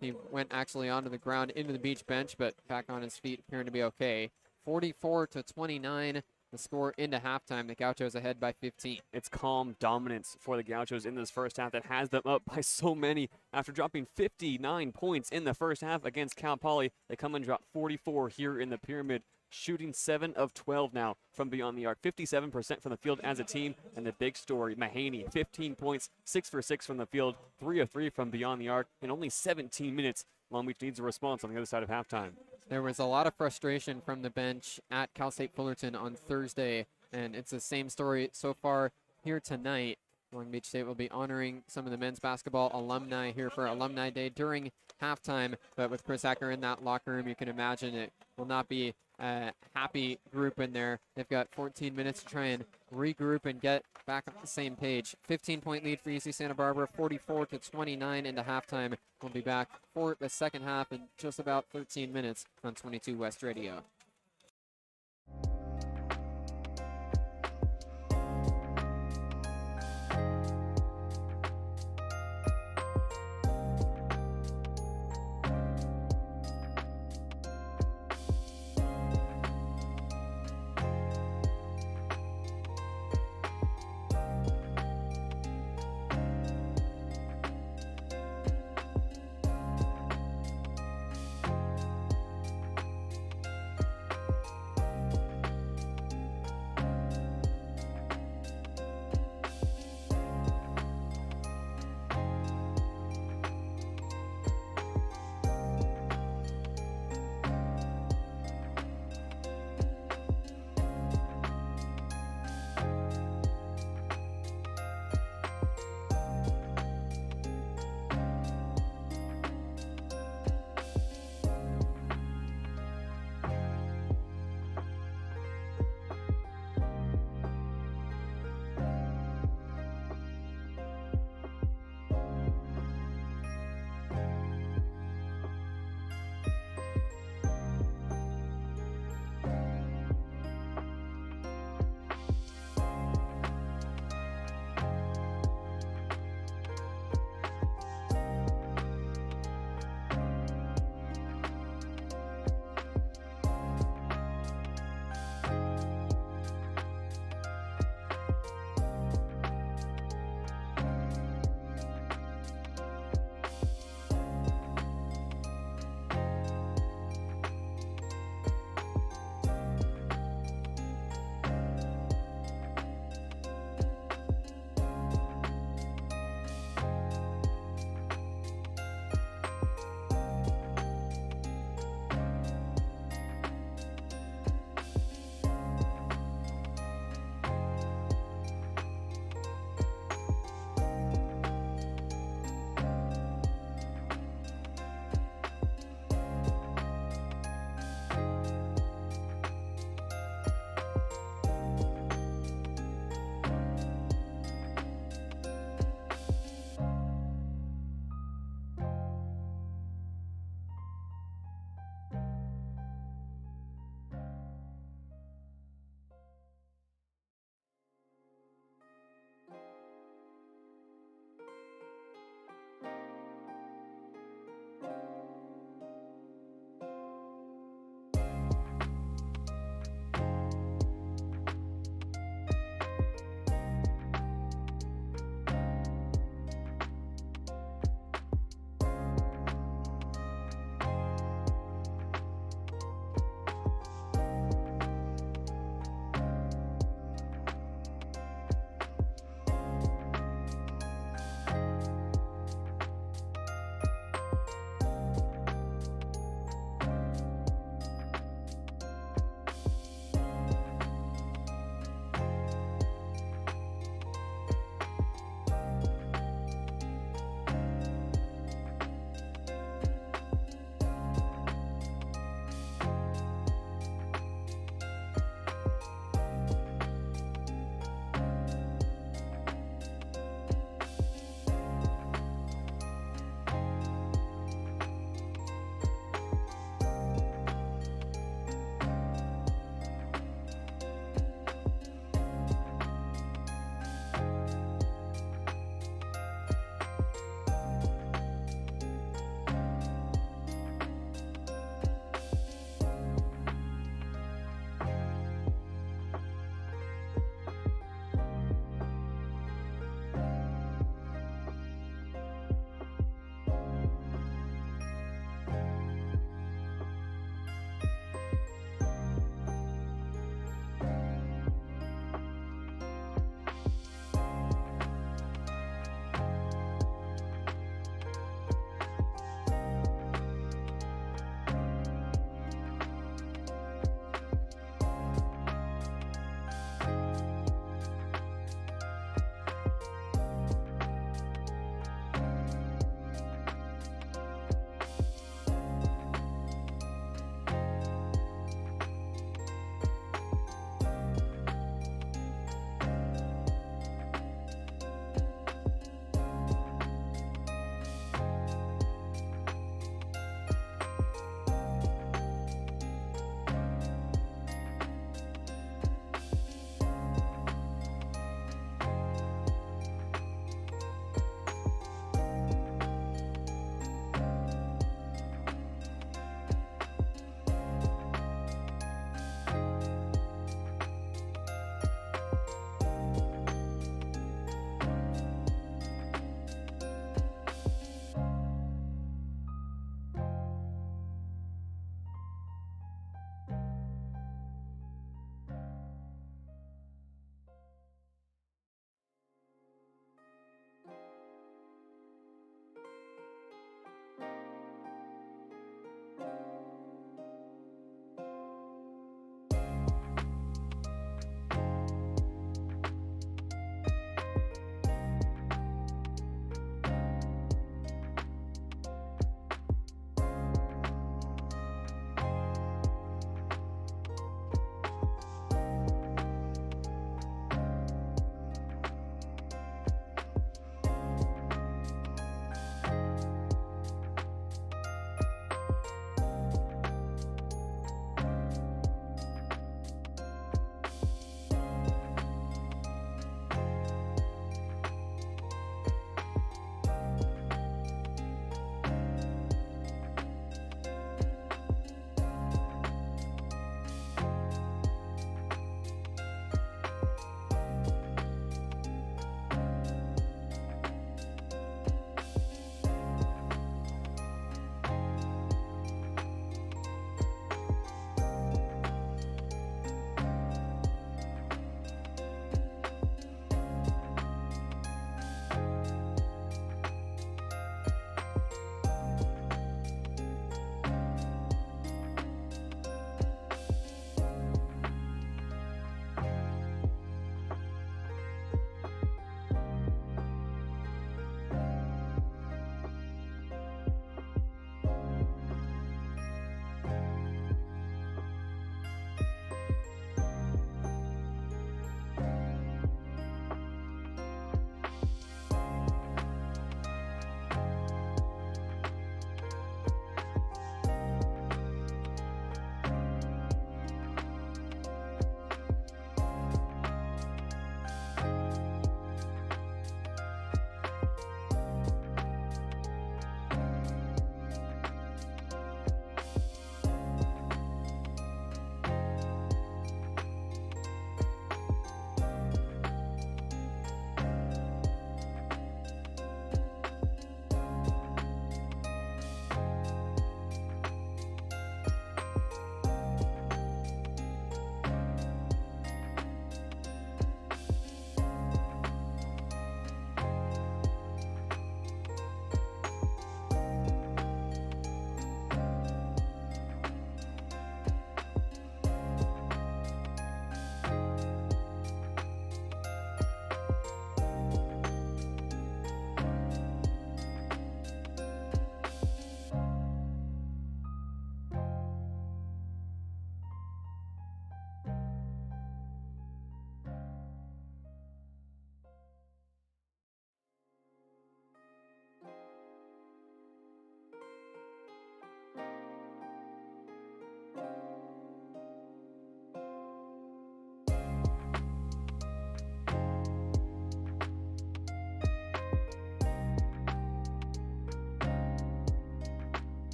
He went actually onto the ground into the Beach bench, but back on his feet, appearing to be okay. 44-29. The score into halftime. The Gauchos ahead by 15. It's calm dominance for the Gauchos in this first half that has them up by so many. After dropping 59 points in the first half against Cal Poly, they come and drop 44 here in the Pyramid, shooting 7 of 12 now from beyond the arc. 57% from the field as a team, and the big story, Mahaney, 15 points, 6 for 6 from the field, 3 of 3 from beyond the arc, in only 17 minutes. Long Beach needs a response on the other side of halftime. There was a lot of frustration from the bench at Cal State Fullerton on Thursday, and it's the same story so far here tonight. Long Beach State will be honoring some of the men's basketball alumni here for Alumni Day during halftime, but with Chris Acker in that locker room, you can imagine it will not be a happy group in there. They've got 14 minutes to try and regroup and get back on the same page. 15-point lead for UC Santa Barbara, 44-29 into halftime. We'll be back for the second half in just about 13 minutes on 22 West Radio.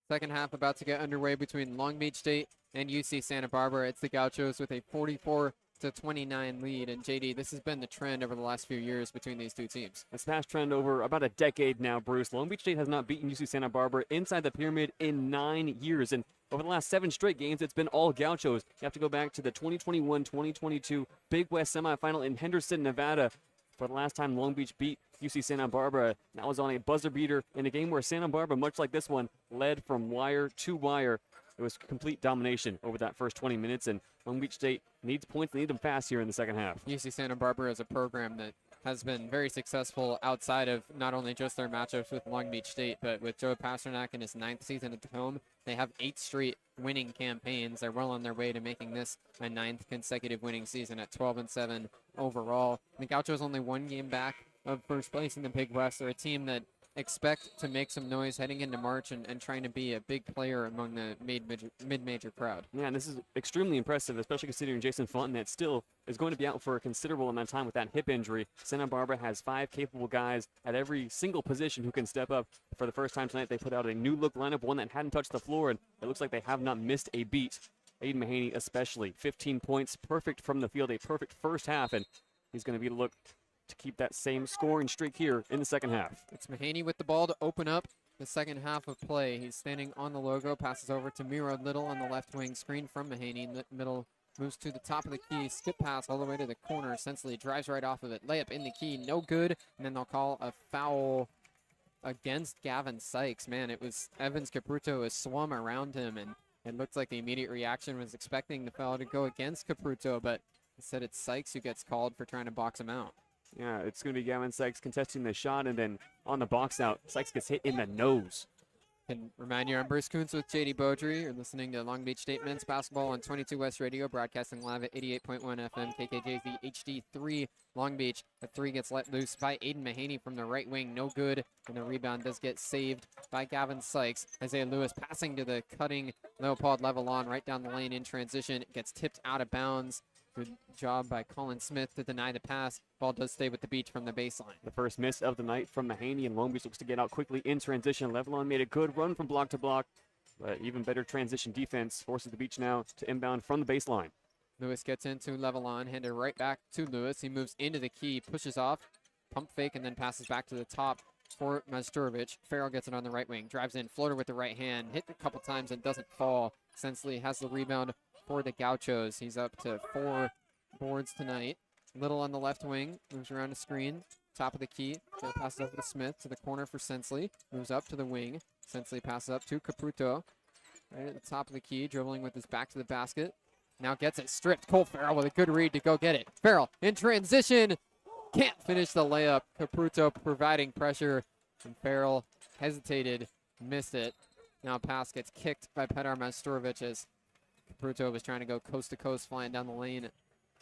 Second half about to get underway between Long Beach State and UC Santa Barbara. It's the Gauchos with a 44-29 lead. And JD, this has been the trend over the last few years between these two teams. This past trend over about a decade now, Bruce. Long Beach State has not beaten UC Santa Barbara inside the pyramid in 9 years. And over the last 7 straight games, it's been all Gauchos. You have to go back to the 2021-2022 Big West semifinal in Henderson, Nevada, for the last time Long Beach beat UC Santa Barbara. That was on a buzzer beater in a game where Santa Barbara, much like this one, led from wire to wire. It was complete domination over that first 20 minutes, and Long Beach State needs points. They need them fast here in the second half. UC Santa Barbara is a program that has been very successful outside of not only just their matchups with Long Beach State, but with Joe Pasternak in his 9th season at the home. They have 8 straight winning campaigns. They're well on their way to making this a 9th consecutive winning season at 12-7 overall. The Gauchos only 1 game back of first place in the Big West. They're a team that expect to make some noise heading into March and trying to be a big player among the mid-major crowd. Yeah, and this is extremely impressive, especially considering Jason Fontenette still is going to be out for a considerable amount of time with that hip injury. Santa Barbara has 5 capable guys at every single position who can step up. For the first time tonight, they put out a new look lineup, one that hadn't touched the floor, and it looks like they have not missed a beat. Aiden Mahaney especially, 15 points, perfect from the field, a perfect first half, and he's going to be the look to keep that same scoring streak here in the second half. It's Mahaney with the ball to open up the second half of play. He's standing on the logo, passes over to Miro Little on the left wing, screen from Mahaney. Middle moves to the top of the key, skip pass all the way to the corner. Essentially drives right off of it. Layup in the key, no good. And then they'll call a foul against Gavin Sykes. Man, it was Evans Capruto has swum around him, and it looked like the immediate reaction was expecting the foul to go against Capruto, but instead it's Sykes who gets called for trying to box him out. Yeah, it's going to be Gavin Sykes contesting the shot, and then on the box out, Sykes gets hit in the nose. And remind you, I'm Bruce Kuntz with JayDe Beaudry. You're listening to Long Beach State Men's Basketball on 22 West Radio, broadcasting live at 88.1 FM, KKJZ HD3 Long Beach. The 3 gets let loose by Aiden Mahaney from the right wing, no good. And the rebound does get saved by Gavin Sykes. Isaiah Lewis passing to the cutting Leopold Levelon right down the lane in transition. It gets tipped out of bounds. Good job by Colin Smith to deny the pass. Ball does stay with the Beach from the baseline. The first miss of the night from Mahaney, and Long Beach looks to get out quickly in transition. Levelon made a good run from block to block, but even better transition defense forces the Beach now to inbound from the baseline. Lewis gets into Levelon, handed right back to Lewis. He moves into the key, pushes off, pump fake, and then passes back to the top for Majstorovic. Farrell gets it on the right wing, drives in, floater with the right hand, hit a couple times and doesn't fall. Sensley has the rebound for the Gauchos. He's up to 4 boards tonight. Little on the left wing, moves around the screen, top of the key, passes over to Smith to the corner for Sensley, moves up to the wing. Sensley passes up to Capruto, right at the top of the key, dribbling with his back to the basket. Now gets it stripped. Cole Farrell with a good read to go get it. Farrell in transition, can't finish the layup. Capruto providing pressure, and Farrell hesitated, missed it. Now pass gets kicked by Petar Majstorovic as Capruto was trying to go coast to coast, flying down the lane.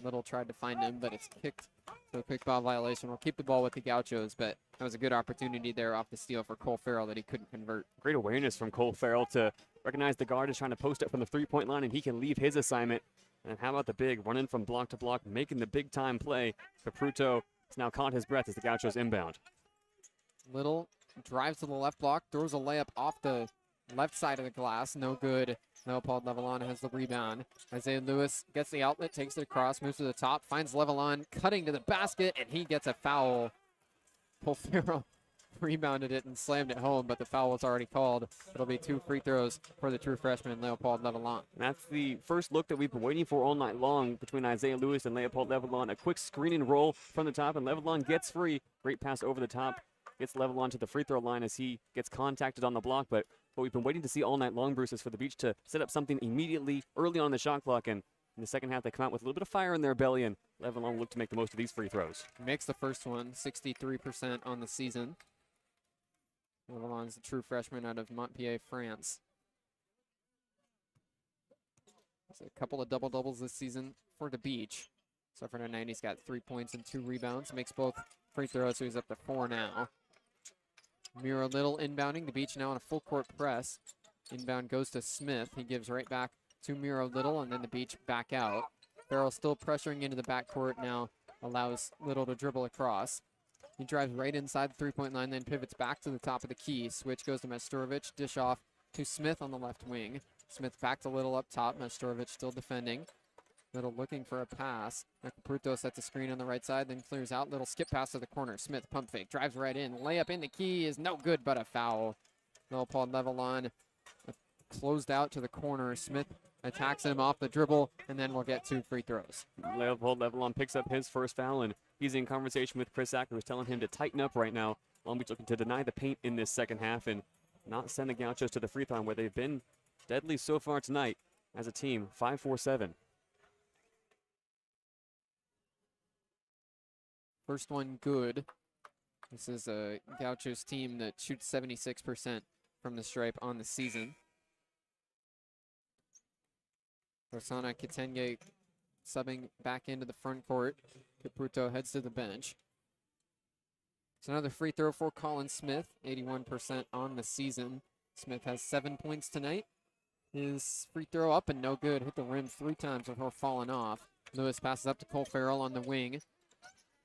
Little tried to find him, but it's kicked. So a quick ball violation. We'll keep the ball with the Gauchos, but that was a good opportunity there off the steal for Cole Farrell that he couldn't convert. Great awareness from Cole Farrell to recognize the guard is trying to post it from the three-point line, and he can leave his assignment. And how about the big running from block to block, making the big-time play. Capruto has now caught his breath as the Gauchos inbound. Little drives to the left block, throws a layup off the left side of the glass, no good. Leopold Levelon has the rebound. Isaiah Lewis gets the outlet, takes it across, moves to the top, finds Levelon cutting to the basket, and he gets a foul. Cole Farrell rebounded it and slammed it home, but the foul was already called. It'll be 2 free throws for the true freshman, Leopold Levelon. That's the first look that we've been waiting for all night long between Isaiah Lewis and Leopold Levelon. A quick screen and roll from the top, and Levelon gets free. Great pass over the top. Gets Levelon to the free throw line as he gets contacted on the block, but what we've been waiting to see all night long, Bruce, is for the Beach to set up something immediately early on the shot clock, and in the second half they come out with a little bit of fire in their belly, and Levelon look to make the most of these free throws. Makes the first one, 63% on the season. Levelon's the true freshman out of Montpellier, France. So a couple of double-doubles this season for the Beach. So for tonight, he's got 3 points and 2 rebounds. Makes both free throws, so he's up to 4 now. Miro Little inbounding. The Beach now on a full court press. Inbound goes to Smith. He gives right back to Miro Little, and then the Beach back out. Farrell still pressuring into the backcourt now. Allows Little to dribble across. He drives right inside the three-point line, then pivots back to the top of the key. Switch goes to Majstorovic. Dish off to Smith on the left wing. Smith backed a little up top. Majstorovic still defending. Little looking for a pass. Caputo sets a screen on the right side, then clears out. Little skip pass to the corner. Smith pump fake, drives right in. Layup in the key is no good, but a foul. Leopold Levelon closed out to the corner. Smith attacks him off the dribble, and then we'll get 2 free throws. Leopold Levelon picks up his first foul, and he's in conversation with Chris Acker, who's telling him to tighten up right now. Long Beach looking to deny the paint in this second half and not send the Gauchos to the free throw line, where they've been deadly so far tonight as a team. 5-4-7. First one good. This is a Gauchos team that shoots 76% from the stripe on the season. Rossana Kitenge subbing back into the front court. Caputo heads to the bench. It's another free throw for Colin Smith, 81% on the season. Smith has 7 points tonight. His free throw up and no good. Hit the rim 3 times before falling off. Lewis passes up to Cole Farrell on the wing.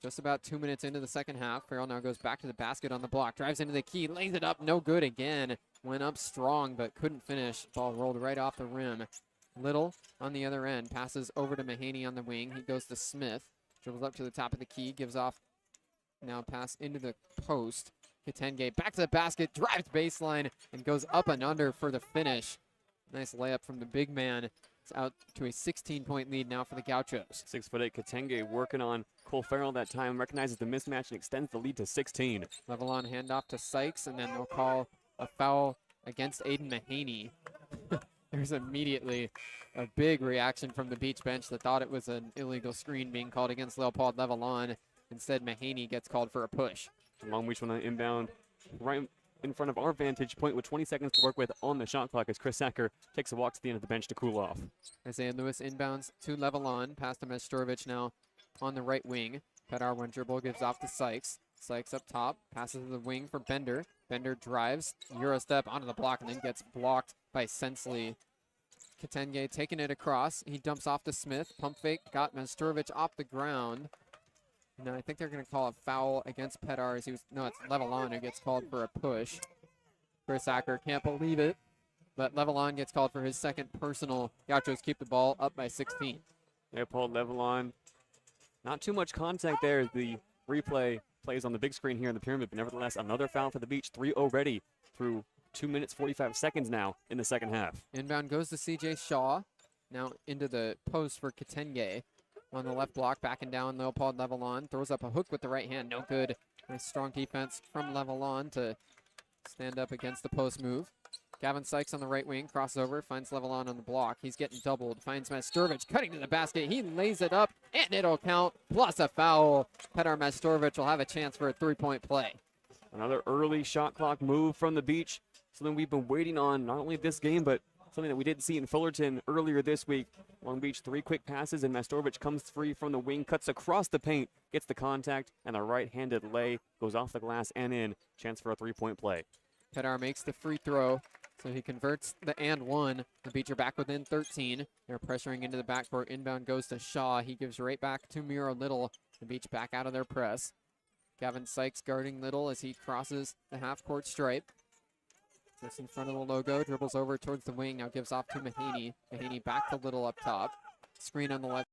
Just about 2 minutes into the second half. Farrell now goes back to the basket on the block. Drives into the key, lays it up, no good again. Went up strong, but couldn't finish. Ball rolled right off the rim. Little on the other end. Passes over to Mahaney on the wing. He goes to Smith. Dribbles up to the top of the key. Gives off. Now pass into the post. Kitenge back to the basket. Drives baseline and goes up and under for the finish. Nice layup from the big man. It's out to a 16-point lead now for the Gauchos. 6'8" Kitenge working on Cole Farrell that time, recognizes the mismatch and extends the lead to 16. Levelon handoff to Sykes, and then they'll call a foul against Aiden Mahaney. There's immediately a big reaction from the Beach bench that thought it was an illegal screen being called against Leopold Levelon. Instead, Mahaney gets called for a push. Long Beach on an inbound right in front of our vantage point with 20 seconds to work with on the shot clock as Chris Acker takes a walk to the end of the bench to cool off. Isaiah Lewis inbounds to Levelon. Pass to Majstorovic now on the right wing. Pedar one dribble, gives off to Sykes. Sykes up top, passes to the wing for Bender. Bender drives, Eurostep onto the block, and then gets blocked by Sensley. Kitenge taking it across. He dumps off to Smith. Pump fake, got Majstorovic off the ground. No, I think they're going to call a foul against Pedar. No, it's Levelon who gets called for a push. Chris Acker can't believe it, but Levelon gets called for his second personal. Gauchos keep the ball up by 16. Leopold Levelon, not too much contact there as the replay plays on the big screen here in the pyramid, but nevertheless, another foul for the Beach. 3 already through 2 minutes, 45 seconds now in the second half. Inbound goes to CJ Shaw. Now into the post for Kitenge. On the left block, backing down, Leopold Levelon. Throws up a hook with the right hand, no good. Nice strong defense from Levelon to stand up against the post move. Gavin Sykes on the right wing, crossover, finds Levelon on the block. He's getting doubled, finds Majstorovic cutting to the basket. He lays it up, and it'll count, plus a foul. Pedar Majstorovic will have a chance for a 3-point play. Another early shot clock move from the Beach. Something we've been waiting on, not only this game, but something that we didn't see in Fullerton earlier this week. Long Beach, 3 quick passes, and Majstorovic comes free from the wing, cuts across the paint, gets the contact, and a right-handed lay goes off the glass and in. Chance for a 3-point play. Pedar makes the free throw, so he converts the and one. The Beach are back within 13. They're pressuring into the backcourt. Inbound goes to Shaw. He gives right back to Miro Little. The Beach back out of their press. Gavin Sykes guarding Little as he crosses the half-court stripe. Just in front of the logo, dribbles over towards the wing, now gives off to Mahaney. Mahaney back to Little up top. Screen on the left.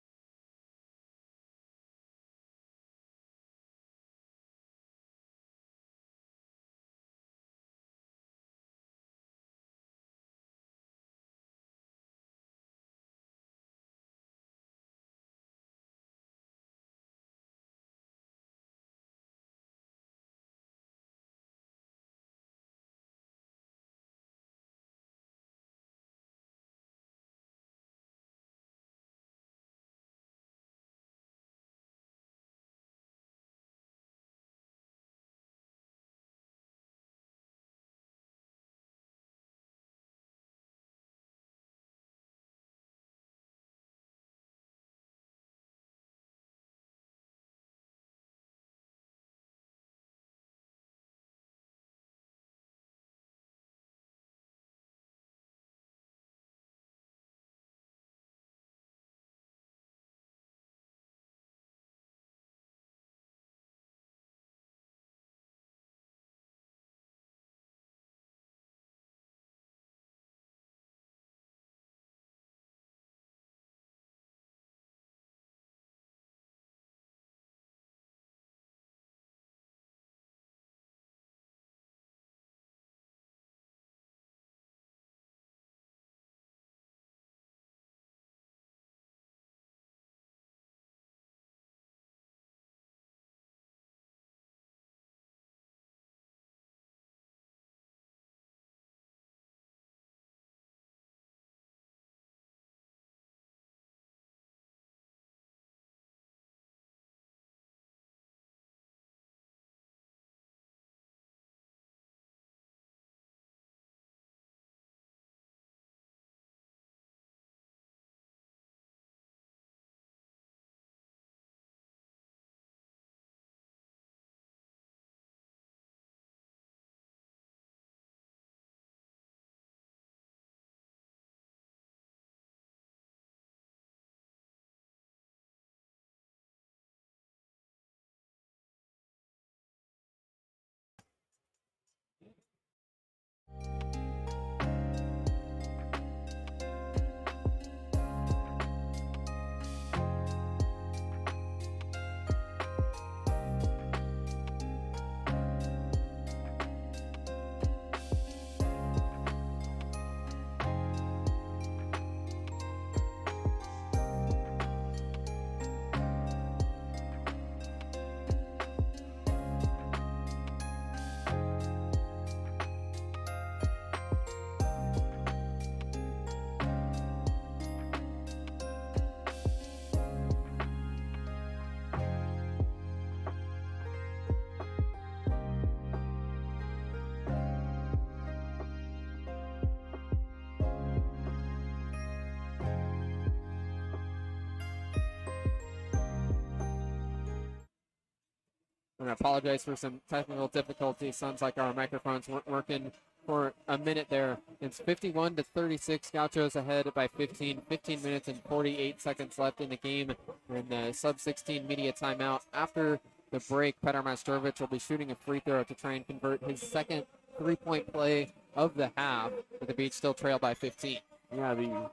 I apologize for some technical difficulties. Sounds like our microphones weren't working for a minute there. It's 51-36. Gauchos ahead by 15. 15 minutes and 48 seconds left in the game. In the sub-16 media timeout. After the break, Petar Majstorovic will be shooting a free throw to try and convert his second three-point play of the half, but the Beach still trail by 15. Yeah, the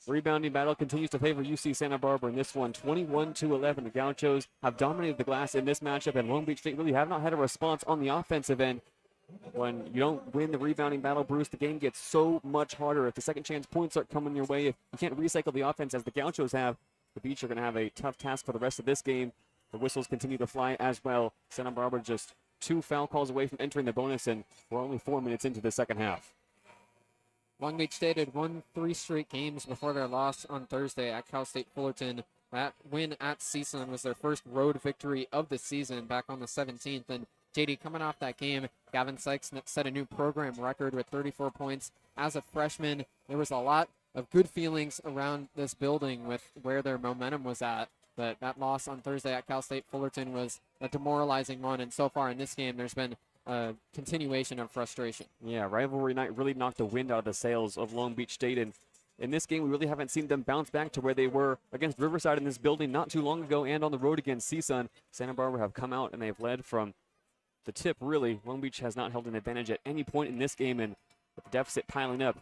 rebounding battle continues to favor UC Santa Barbara in this one, 21-11. The Gauchos have dominated the glass in this matchup, and Long Beach State really have not had a response on the offensive end. When you don't win the rebounding battle, Bruce, the game gets so much harder. If the second chance points start coming your way, if you can't recycle the offense as the Gauchos have, the Beach are going to have a tough task for the rest of this game. The whistles continue to fly as well. Santa Barbara just 2 foul calls away from entering the bonus, and we're only 4 minutes into the second half. Long Beach State had won 3 straight games before their loss on Thursday at Cal State Fullerton. That win at CSUN was their first road victory of the season back on the 17th. And JayDe, coming off that game, Gavin Sykes set a new program record with 34 points as a freshman. There was a lot of good feelings around this building with where their momentum was at. But that loss on Thursday at Cal State Fullerton was a demoralizing one. And so far in this game, there's been a continuation of frustration. Yeah, rivalry night really knocked the wind out of the sails of Long Beach State. And in this game, we really haven't seen them bounce back to where they were against Riverside in this building not too long ago, and on the road against CSUN. Santa Barbara have come out and they've led from the tip, really. Long Beach has not held an advantage at any point in this game, and with the deficit piling up,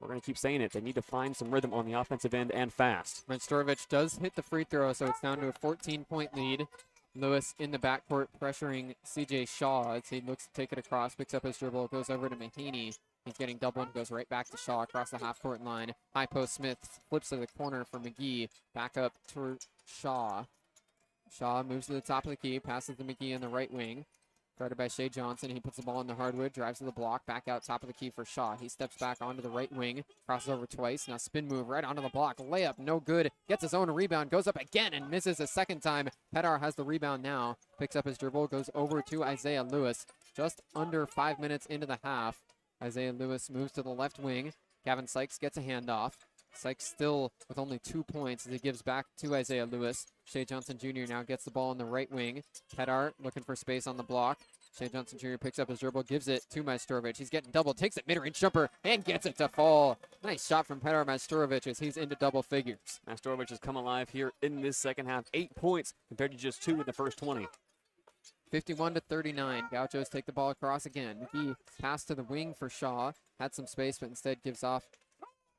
we're going to keep saying it. They need to find some rhythm on the offensive end and fast. Majstorovic does hit the free throw, so it's down to a 14-point lead. Lewis in the backcourt pressuring C.J. Shaw as he looks to take it across, picks up his dribble, goes over to Mahaney. He's getting doubled and goes right back to Shaw across the half-court line. High post Smith flips to the corner for McGee. Back up to Shaw. Shaw moves to the top of the key, passes to McGee in the right wing. Guarded by Shea Johnson. He puts the ball in the hardwood, drives to the block, back out top of the key for Shaw. He steps back onto the right wing, crosses over twice. Now spin move right onto the block. Layup, no good. Gets his own rebound, goes up again and misses a second time. Petar has the rebound now. Picks up his dribble, goes over to Isaiah Lewis. Just under 5 minutes into the half. Isaiah Lewis moves to the left wing. Gavin Sykes gets a handoff. Sykes still with only 2 points as he gives back to Isaiah Lewis. Shea Johnson Jr. now gets the ball in the right wing. Petar looking for space on the block. Shea Johnson Jr. picks up his dribble, gives it to Majstorovic. He's getting doubled, takes it mid-range jumper, and gets it to fall. Nice shot from Petar Majstorovic as he's into double figures. Majstorovic has come alive here in this second half. 8 points compared to just 2 in the first 20. 51-39. Gauchos take the ball across again. McGee pass to the wing for Shaw. Had some space, but instead gives off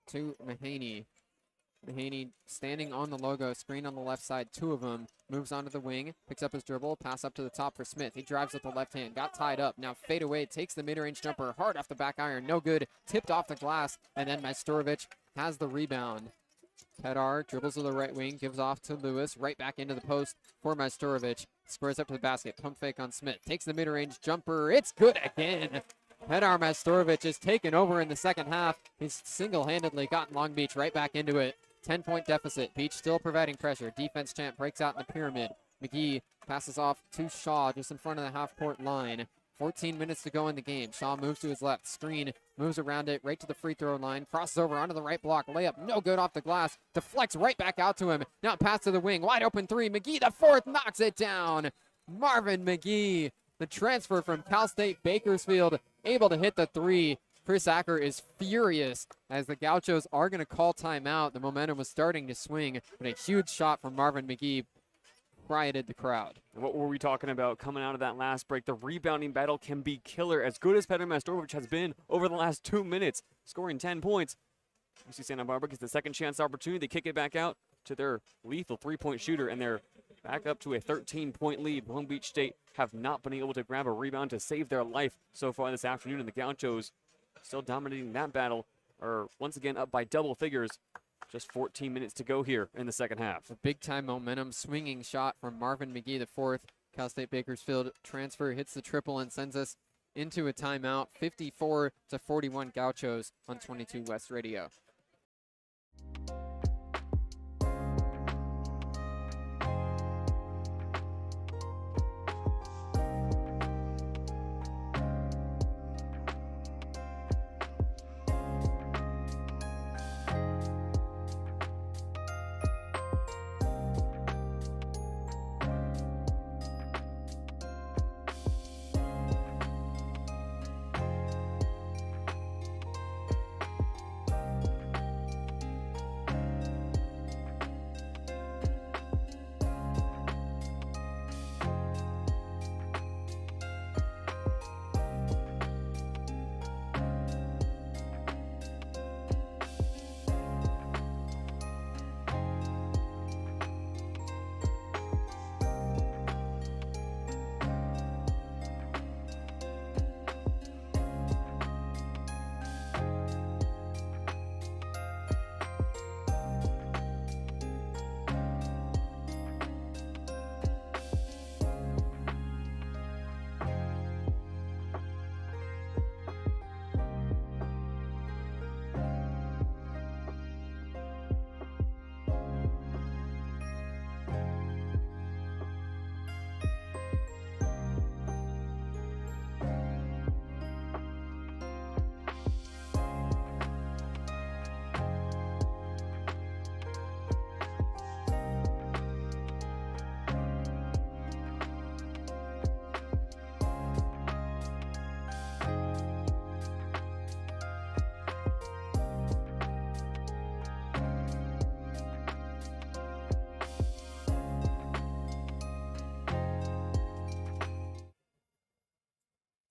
to Mahaney. Mahaney standing on the logo, screen on the left side, 2 of them. Moves onto the wing, picks up his dribble, pass up to the top for Smith. He drives with the left hand, got tied up. Now fade away, takes the mid-range jumper, hard off the back iron, no good. Tipped off the glass, and then Majstorovic has the rebound. Petar dribbles to the right wing, gives off to Lewis, right back into the post for Majstorovic. Squares up to the basket, pump fake on Smith. Takes the mid-range jumper, it's good again. Petar Majstorovic is taken over in the second half. He's single-handedly gotten Long Beach right back into it. 10-point deficit. Beach still providing pressure. Defense champ breaks out in the pyramid. McGee passes off to Shaw just in front of the half-court line. 14 minutes to go in the game. Shaw moves to his left. Screen, moves around it, right to the free throw line. Crosses over onto the right block. Layup, no good off the glass. Deflects right back out to him. Now pass to the wing. Wide open 3. McGee, the 4th, knocks it down. Marvin McGee, the transfer from Cal State Bakersfield, able to hit the 3. Chris Acker is furious as the Gauchos are going to call timeout. The momentum was starting to swing, but a huge shot from Marvin McGee quieted the crowd. What were we talking about coming out of that last break? The rebounding battle can be killer, as good as Petar Majstorovic has been over the last 2 minutes, scoring 10 points. UC Santa Barbara gets the second chance opportunity. They kick it back out to their lethal 3-point shooter, and they're back up to a 13-point lead. Long Beach State have not been able to grab a rebound to save their life so far this afternoon, and the Gauchos still dominating that battle, are once again up by double figures. Just 14 minutes to go here in the second half. A big-time momentum swinging shot from Marvin McGee, the 4th. Cal State Bakersfield transfer hits the triple and sends us into a timeout. 54-41 Gauchos on 22 West Radio.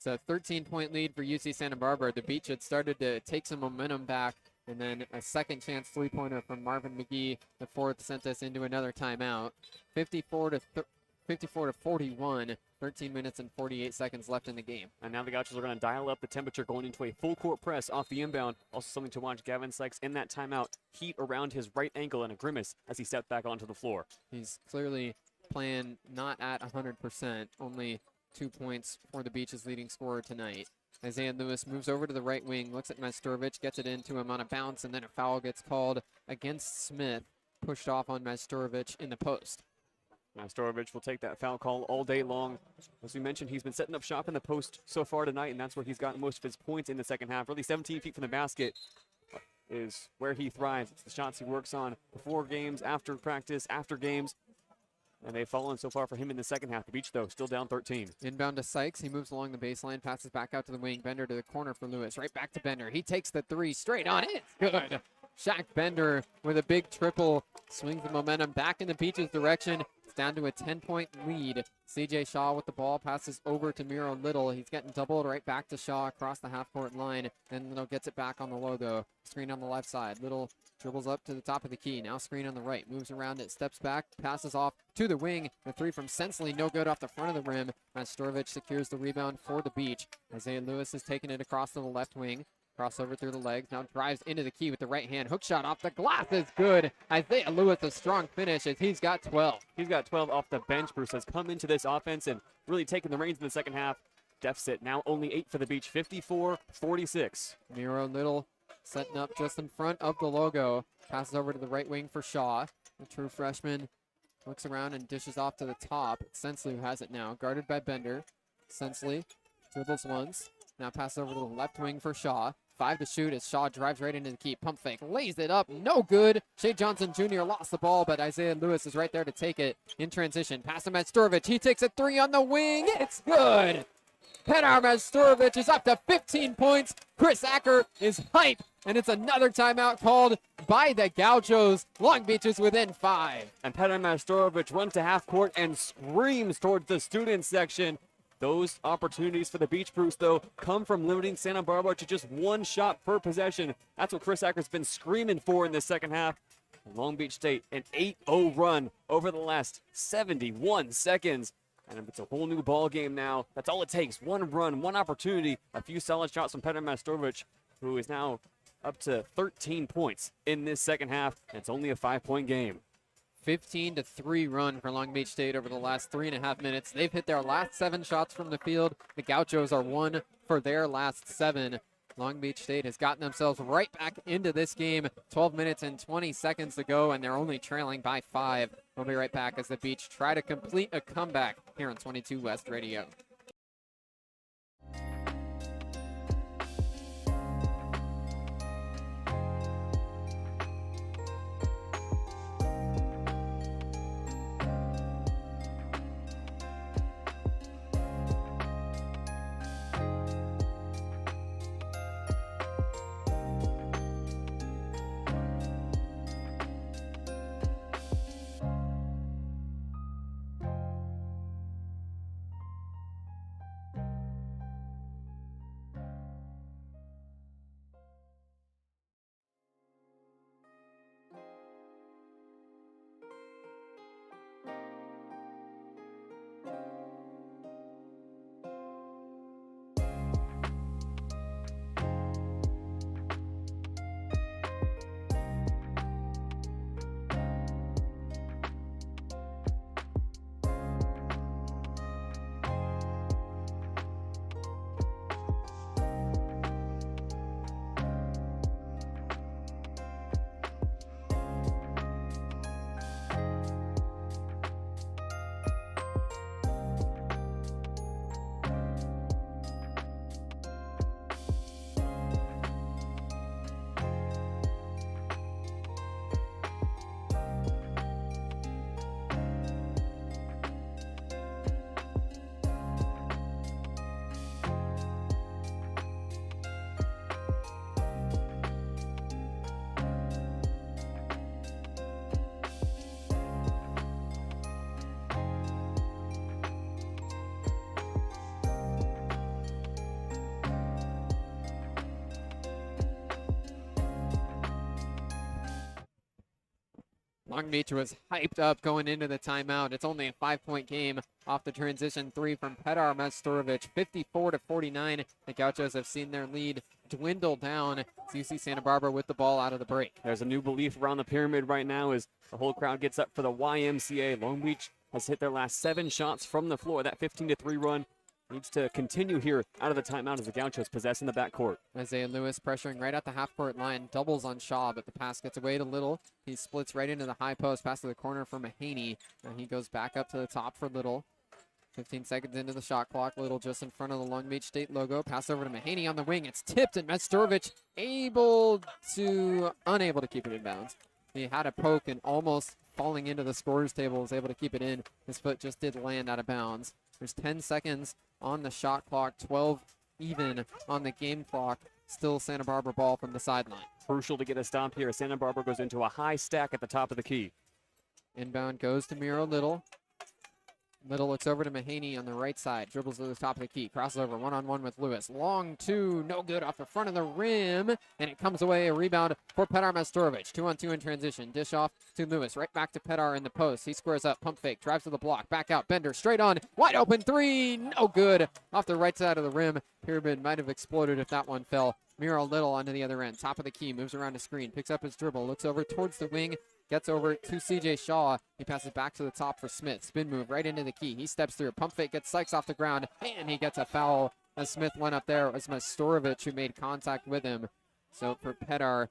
It's a 13-point lead for UC Santa Barbara. The Beach had started to take some momentum back, and then a second chance three-pointer from Marvin McGee, the fourth, sent us into another timeout. 54 to 41, 13 minutes and 48 seconds left in the game. And now the Gauchos are going to dial up the temperature going into a full court press off the inbound. Also something to watch, Gavin Sykes in that timeout, heat around his right ankle and a grimace as he stepped back onto the floor. He's clearly playing not at 100%, only 2 points for the Beach's leading scorer tonight. Isaiah Lewis moves over to the right wing, looks at Majstorovic, gets it into him on a bounce, and then a foul gets called against Smith, pushed off on Majstorovic in the post. Majstorovic will take that foul call all day long. As we mentioned, he's been setting up shop in the post so far tonight, and that's where he's gotten most of his points in the second half. Really 17 feet from the basket is where he thrives. It's the shots he works on before games, after practice, after games. And they've fallen so far for him in the second half. The Beach, though, still down 13. Inbound to Sykes. He moves along the baseline, passes back out to the wing. Bender to the corner for Lewis. Right back to Bender. He takes the three straight on it. Good. Shaq Bender with a big triple. Swings the momentum back in the Beach's direction. It's down to a 10-point lead. CJ Shaw with the ball, passes over to Miro Little. He's getting doubled right back to Shaw across the half-court line. Then Little gets it back on the logo. Screen on the left side. Little dribbles up to the top of the key. Now screen on the right. Moves around it, steps back, passes off to the wing. The three from Sensley, no good off the front of the rim. Majstorovic secures the rebound for the Beach. Isaiah Lewis is taking it across to the left wing. Crossover through the legs. Now drives into the key with the right hand. Hook shot off the glass is good. Isaiah Lewis, a strong finish as he's got 12. He's got 12 off the bench. Bruce has come into this offense and really taken the reins in the second half. Deficit now only 8 for the Beach, 54-46. Miro Little setting up just in front of the logo. Passes over to the right wing for Shaw. The true freshman looks around and dishes off to the top. It's Sensley who has it now. Guarded by Bender. Sensley dribbles once. Now passes over to the left wing for Shaw. 5 to shoot as Shaw drives right into the key. Pump fake, lays it up, no good. Shea Johnson Jr. lost the ball, but Isaiah Lewis is right there to take it in transition. Pass to Majstorovic. He takes a three on the wing. It's good. Petar Majstorovic is up to 15 points. Chris Acker is hype, and it's another timeout called by the Gauchos. Long Beach is within 5. And Petar Majstorovic runs to half court and screams towards the student section. Those opportunities for the Beach Bruce, though, come from limiting Santa Barbara to just one shot per possession. That's what Chris Acker's been screaming for in the second half. Long Beach State, an 8-0 run over the last 71 seconds. And it's a whole new ball game now. That's all it takes. One run, one opportunity, a few solid shots from Petar Majstorovic, who is now up to 13 points in this second half. And it's only a 5-point game. 15-3 run for Long Beach State over the last 3.5 minutes. They've hit their last 7 shots from the field. The Gauchos are 1 for their last 7. Long Beach State has gotten themselves right back into this game. 12 minutes and 20 seconds to go, and they're only trailing by 5. We'll be right back as the Beach try to complete a comeback here on 22 West Radio. Long Beach was hyped up going into the timeout. It's only a 5-point game off the transition three from Petar Majstorovic, 54-49. The Gauchos have seen their lead dwindle down. So you see Santa Barbara with the ball out of the break. There's a new belief around the pyramid right now as the whole crowd gets up for the YMCA. Long Beach has hit their last 7 shots from the floor. That 15-3 run needs to continue here out of the timeout as the Gauchos possess in the backcourt. Isaiah Lewis pressuring right at the half-court line, doubles on Shaw, but the pass gets away to Little. He splits right into the high post, pass to the corner for Mahaney. And he goes back up to the top for Little. 15 seconds into the shot clock. Little just in front of the Long Beach State logo. Pass over to Mahaney on the wing. It's tipped, and Majstorovic unable to keep it in bounds. He had a poke and almost falling into the scorer's table, was able to keep it in. His foot just did land out of bounds. There's 10 seconds on the shot clock, 12 even on the game clock. Still Santa Barbara ball from the sideline. Crucial to get a stop here. Santa Barbara goes into a high stack at the top of the key. Inbound goes to Miro Little. Little looks over to Mahaney on the right side. Dribbles to the top of the key. Crosses over one-on-one with Lewis. Long two, no good off the front of the rim. And it comes away, a rebound for Petar Majstorovic. 2-on-2 in transition. Dish off to Lewis. Right back to Petar in the post. He squares up, pump fake, drives to the block. Back out, Bender straight on. Wide open three, no good. Off the right side of the rim. Pyramid might have exploded if that one fell. Miro Little onto the other end. Top of the key, moves around the screen. Picks up his dribble, looks over towards the wing. Gets over to CJ Shaw. He passes back to the top for Smith. Spin move right into the key. He steps through. Pump fake, gets Sykes off the ground, and he gets a foul as Smith went up there. It was Majstorovic who made contact with him. So for Petar,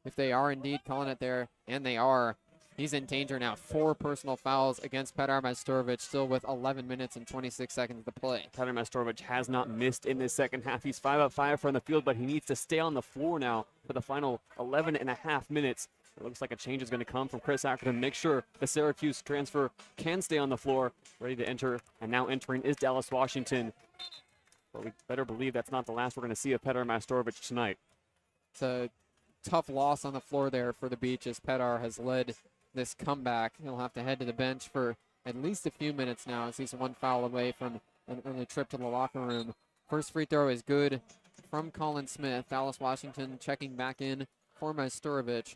if they are indeed calling it there, and they are, he's in danger now. 4 personal fouls against Petar Majstorovic, still with 11 minutes and 26 seconds to play. Petar Majstorovic has not missed in this second half. He's 5 of 5 from the field, but he needs to stay on the floor now for the final 11 and a half minutes. It looks like a change is going to come from Chris Ackerton. Make sure the Syracuse transfer can stay on the floor, ready to enter. And now entering is Dallas Washington. But we better believe that's not the last we're going to see of Petar Majstorovic tonight. It's a tough loss on the floor there for the Beach as Petar has led this comeback. He'll have to head to the bench for at least a few minutes now as he's 1 foul away from an early trip to the locker room. First free throw is good from Colin Smith. Dallas Washington checking back in for Majstorovic.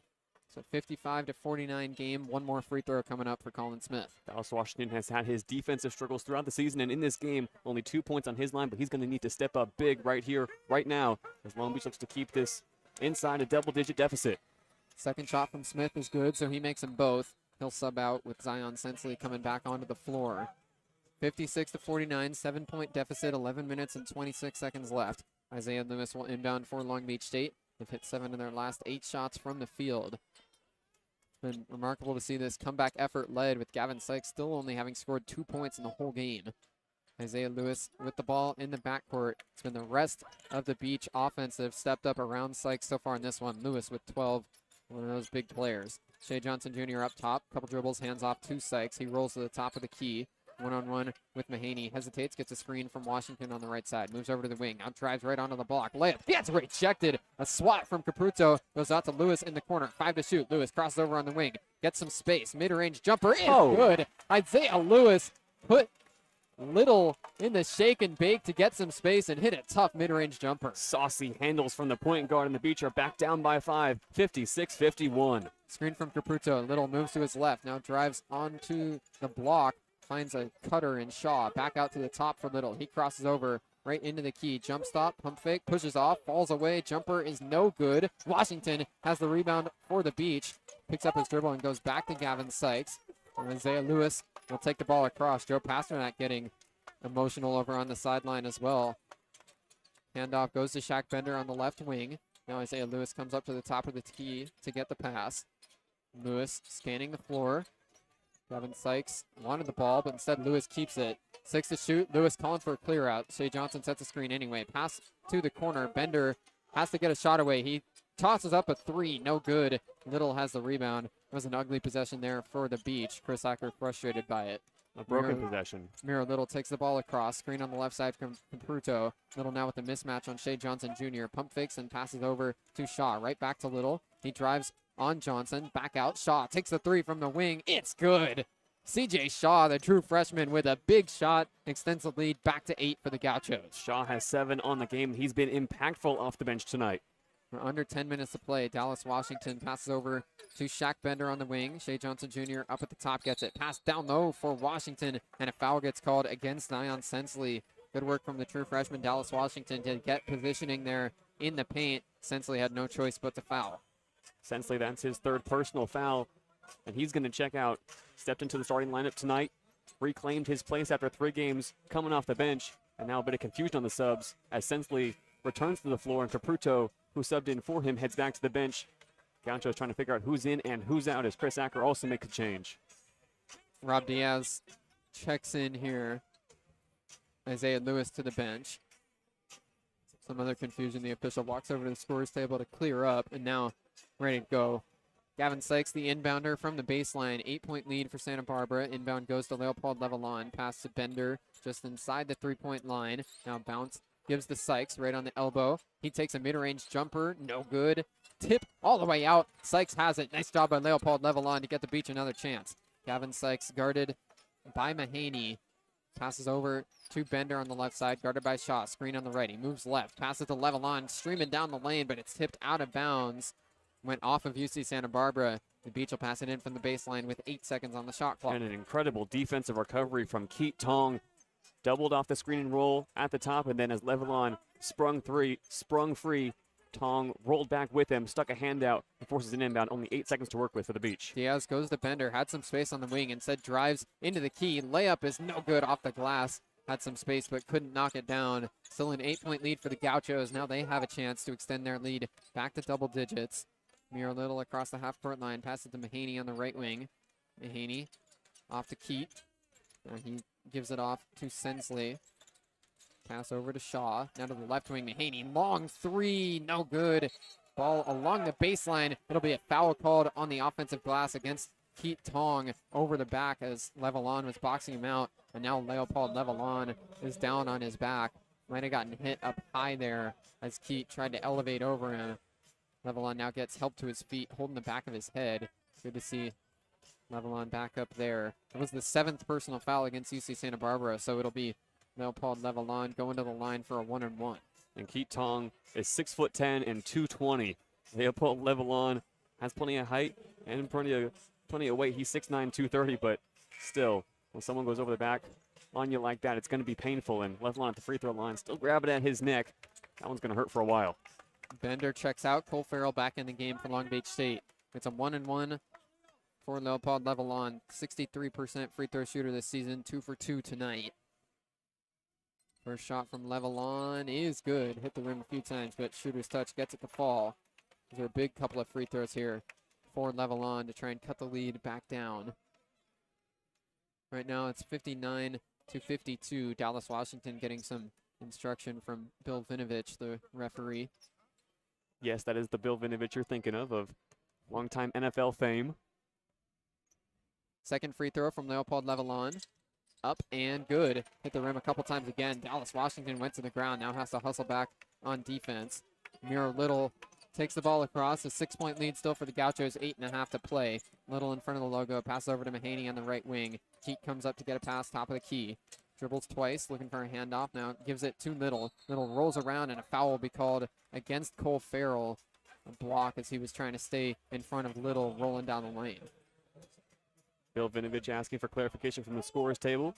So 55-49 game. 1 more free throw coming up for Colin Smith. Dallas Washington has had his defensive struggles throughout the season, and in this game, only 2 points on his line, but he's going to need to step up big right here, right now, as Long Beach looks to keep this inside a double-digit deficit. Second shot from Smith is good, so he makes them both. He'll sub out with Zion Sensley coming back onto the floor. 56-49, 7-point deficit, 11 minutes and 26 seconds left. Isaiah Lewis will inbound for Long Beach State. They've hit 7 of their last 8 shots from the field. It's been remarkable to see this comeback effort led with Gavin Sykes still only having scored 2 points in the whole game. Isaiah Lewis with the ball in the backcourt. It's been the rest of the Beach offense that have stepped up around Sykes so far in this one. Lewis with 12, one of those big players. Shea Johnson Jr. up top, couple dribbles, hands off to Sykes. He rolls to the top of the key. One-on-one with Mahaney. Hesitates, gets a screen from Washington on the right side. Moves over to the wing. Out drives right onto the block. Layup gets rejected. A swat from Caputo. Goes out to Lewis in the corner. 5 to shoot. Lewis crosses over on the wing. Gets some space. Mid-range jumper is good. Isaiah Lewis put Little in the shake and bake to get some space and hit a tough mid-range jumper. Saucy handles from the point guard, and the Beach are back down by 5, 56-51. Screen from Caputo. Little moves to his left. Now drives onto the block. Finds a cutter in Shaw. Back out to the top for Little. He crosses over right into the key. Jump stop, pump fake, pushes off, falls away. Jumper is no good. Washington has the rebound for the Beach. Picks up his dribble and goes back to Gavin Sykes. And Isaiah Lewis will take the ball across. Joe Pasternak getting emotional over on the sideline as well. Handoff goes to Shaq Bender on the left wing. Now Isaiah Lewis comes up to the top of the key to get the pass. Lewis scanning the floor. Gavin Sykes wanted the ball, but instead Lewis keeps it. 6 to shoot. Lewis calling for a clear out. Shea Johnson sets a screen anyway. Pass to the corner. Bender has to get a shot away. He tosses up a 3. No good. Little has the rebound. It was an ugly possession there for the Beach. Chris Acker frustrated by it. A broken possession. Miro Little takes the ball across. Screen on the left side from Pruto. Little now with the mismatch on Shea Johnson Jr. Pump fakes and passes over to Shaw. Right back to Little. He drives on Johnson. Back out. Shaw takes the 3 from the wing. It's good. CJ Shaw, the true freshman, with a big shot, extends the lead back to 8 for the Gauchos. Shaw has 7 on the game. He's been impactful off the bench tonight. We're under 10 minutes to play. Dallas Washington passes over to Shaq Bender on the wing. Shea Johnson Jr. up at the top gets it. Pass down low for Washington, and a foul gets called against Zion Sensley. Good work from the true freshman Dallas Washington to get positioning there in the paint. Sensley had no choice but to foul. Sensley, that's his third personal foul, and he's going to check out. Stepped into the starting lineup tonight, reclaimed his place after 3 games coming off the bench, and now a bit of confusion on the subs as Sensley returns to the floor, and Caputo, who subbed in for him, heads back to the bench. Gaucho's trying to figure out who's in and who's out as Chris Acker also makes a change. Rob Diaz checks in here. Isaiah Lewis to the bench. Some other confusion. The official walks over to the scorer's table to clear up, and now ready to go. Gavin Sykes, the inbounder from the baseline. 8-point lead for Santa Barbara. Inbound goes to Leopold Levelon. Pass to Bender just inside the 3-point line. Now bounce gives to Sykes right on the elbow. He takes a mid-range jumper. No good. Tip all the way out. Sykes has it. Nice job by Leopold Levelon to get the Beach another chance. Gavin Sykes guarded by Mahaney. Passes over to Bender on the left side, guarded by Shaw. Screen on the right. He moves left. Passes to Levelon, streaming down the lane, but it's tipped out of bounds. Went off of UC Santa Barbara. The Beach will pass it in from the baseline with 8 seconds on the shot clock. And an incredible defensive recovery from Keat Tong. Doubled off the screen and roll at the top, and then as Levelon sprung free, Tong rolled back with him, stuck a hand out, and forces an inbound. Only 8 seconds to work with for the Beach. Diaz goes to Bender, had some space on the wing, instead drives into the key. Layup is no good off the glass. Had some space, but couldn't knock it down. Still an 8-point lead for the Gauchos. Now they have a chance to extend their lead back to double digits. Miro Little across the half-court line. Passes to Mahaney on the right wing. Mahaney off to Keat. He gives it off to Sensley. Pass over to Shaw. Now to the left wing. Mahaney. Long 3. No good. Ball along the baseline. It'll be a foul called on the offensive glass against Keat Tong over the back as Levelon was boxing him out. And now Leopold Levelon is down on his back. Might have gotten hit up high there as Keat tried to elevate over him. Levelon now gets help to his feet, holding the back of his head. Good to see Levelon back up there. It was the 7th personal foul against UC Santa Barbara, so it'll be Leopold Levelon going to the line for a 1-and-1. And Keat Tong is 6'10" and 220. Leopold Levelon has plenty of height and plenty of weight. He's 6'9", 230, but still, when someone goes over the back on you like that, it's going to be painful. And Levelon at the free throw line, still grabbing at his neck. That one's going to hurt for a while. Bender checks out. Cole Farrell back in the game for Long Beach State. It's a 1-and-1 for Leopold Levelon. 63% free throw shooter this season. 2 for 2 tonight. First shot from Levelon is good. Hit the rim a few times, but shooter's touch gets it to fall. These are a big couple of free throws here for Levelon to try and cut the lead back down. Right now it's 59-52. Dallas Washington getting some instruction from Bill Vinovich, the referee. Yes, that is the Bill Vinovich you're thinking of longtime NFL fame. Second free throw from Leopold Levelon. Up and good. Hit the rim a couple times again. Dallas Washington went to the ground. Now has to hustle back on defense. Miro Little takes the ball across. A 6-point lead still for the Gauchos. 8.5 to play. Little in front of the logo. Pass over to Mahaney on the right wing. Keat comes up to get a pass. Top of the key. Dribbles twice. Looking for a handoff. Now gives it to Little. Little rolls around and a foul will be called against Cole Farrell. A block as he was trying to stay in front of Little rolling down the lane. Bill Vinovich asking for clarification from the scorer's table.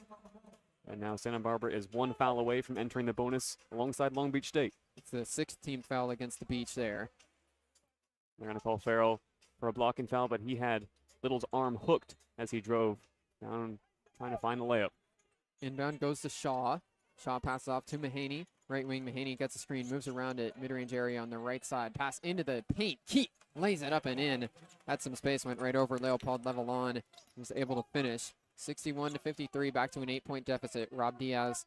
And now Santa Barbara is 1 foul away from entering the bonus alongside Long Beach State. It's the 6th team foul against the Beach there. They're going to call Farrell for a blocking foul, but he had Little's arm hooked as he drove down trying to find the layup. Inbound goes to Shaw. Shaw passes off to Mahaney. Right wing, Mahaney gets a screen, moves around it, mid-range area on the right side. Pass into the paint. Keat lays it up and in. Had some space, went right over Leopold Levelon. Was able to finish. 61-53, back to an 8-point deficit. Rob Diaz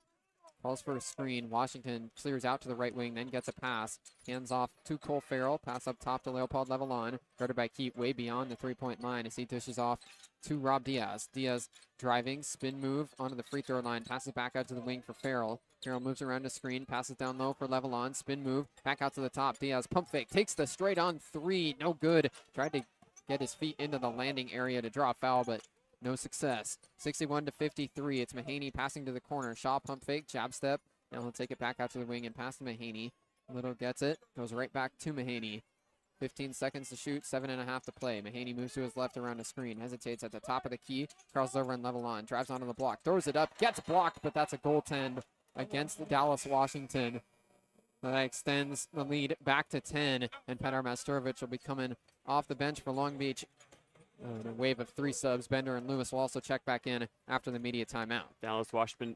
calls for a screen. Washington clears out to the right wing, then gets a pass. Hands off to Cole Farrell. Pass up top to Leopold Levelon. Guarded by Keat way beyond the 3-point line as he dishes off to Rob Diaz. Diaz driving, spin move onto the free throw line. Passes back out to the wing for Farrell. Farrell moves around the screen, passes down low for Levelon. Spin move, back out to the top. Diaz pump fake, takes the straight on 3. No good. Tried to get his feet into the landing area to draw a foul, but no success. 61-53. It's Mahaney passing to the corner. Shaw pump fake, jab step. Now he'll take it back out to the wing and pass to Mahaney. Little gets it, goes right back to Mahaney. 15 seconds to shoot, 7.5 to play. Mahaney moves to his left around the screen, hesitates at the top of the key, crosses over and level on, drives onto the block, throws it up, gets blocked, but that's a goaltend against Dallas, Washington. That extends the lead back to 10, and Petar Mastorovich will be coming off the bench for Long Beach. A wave of 3 subs. Bender and Lewis will also check back in after the immediate timeout. Dallas Washington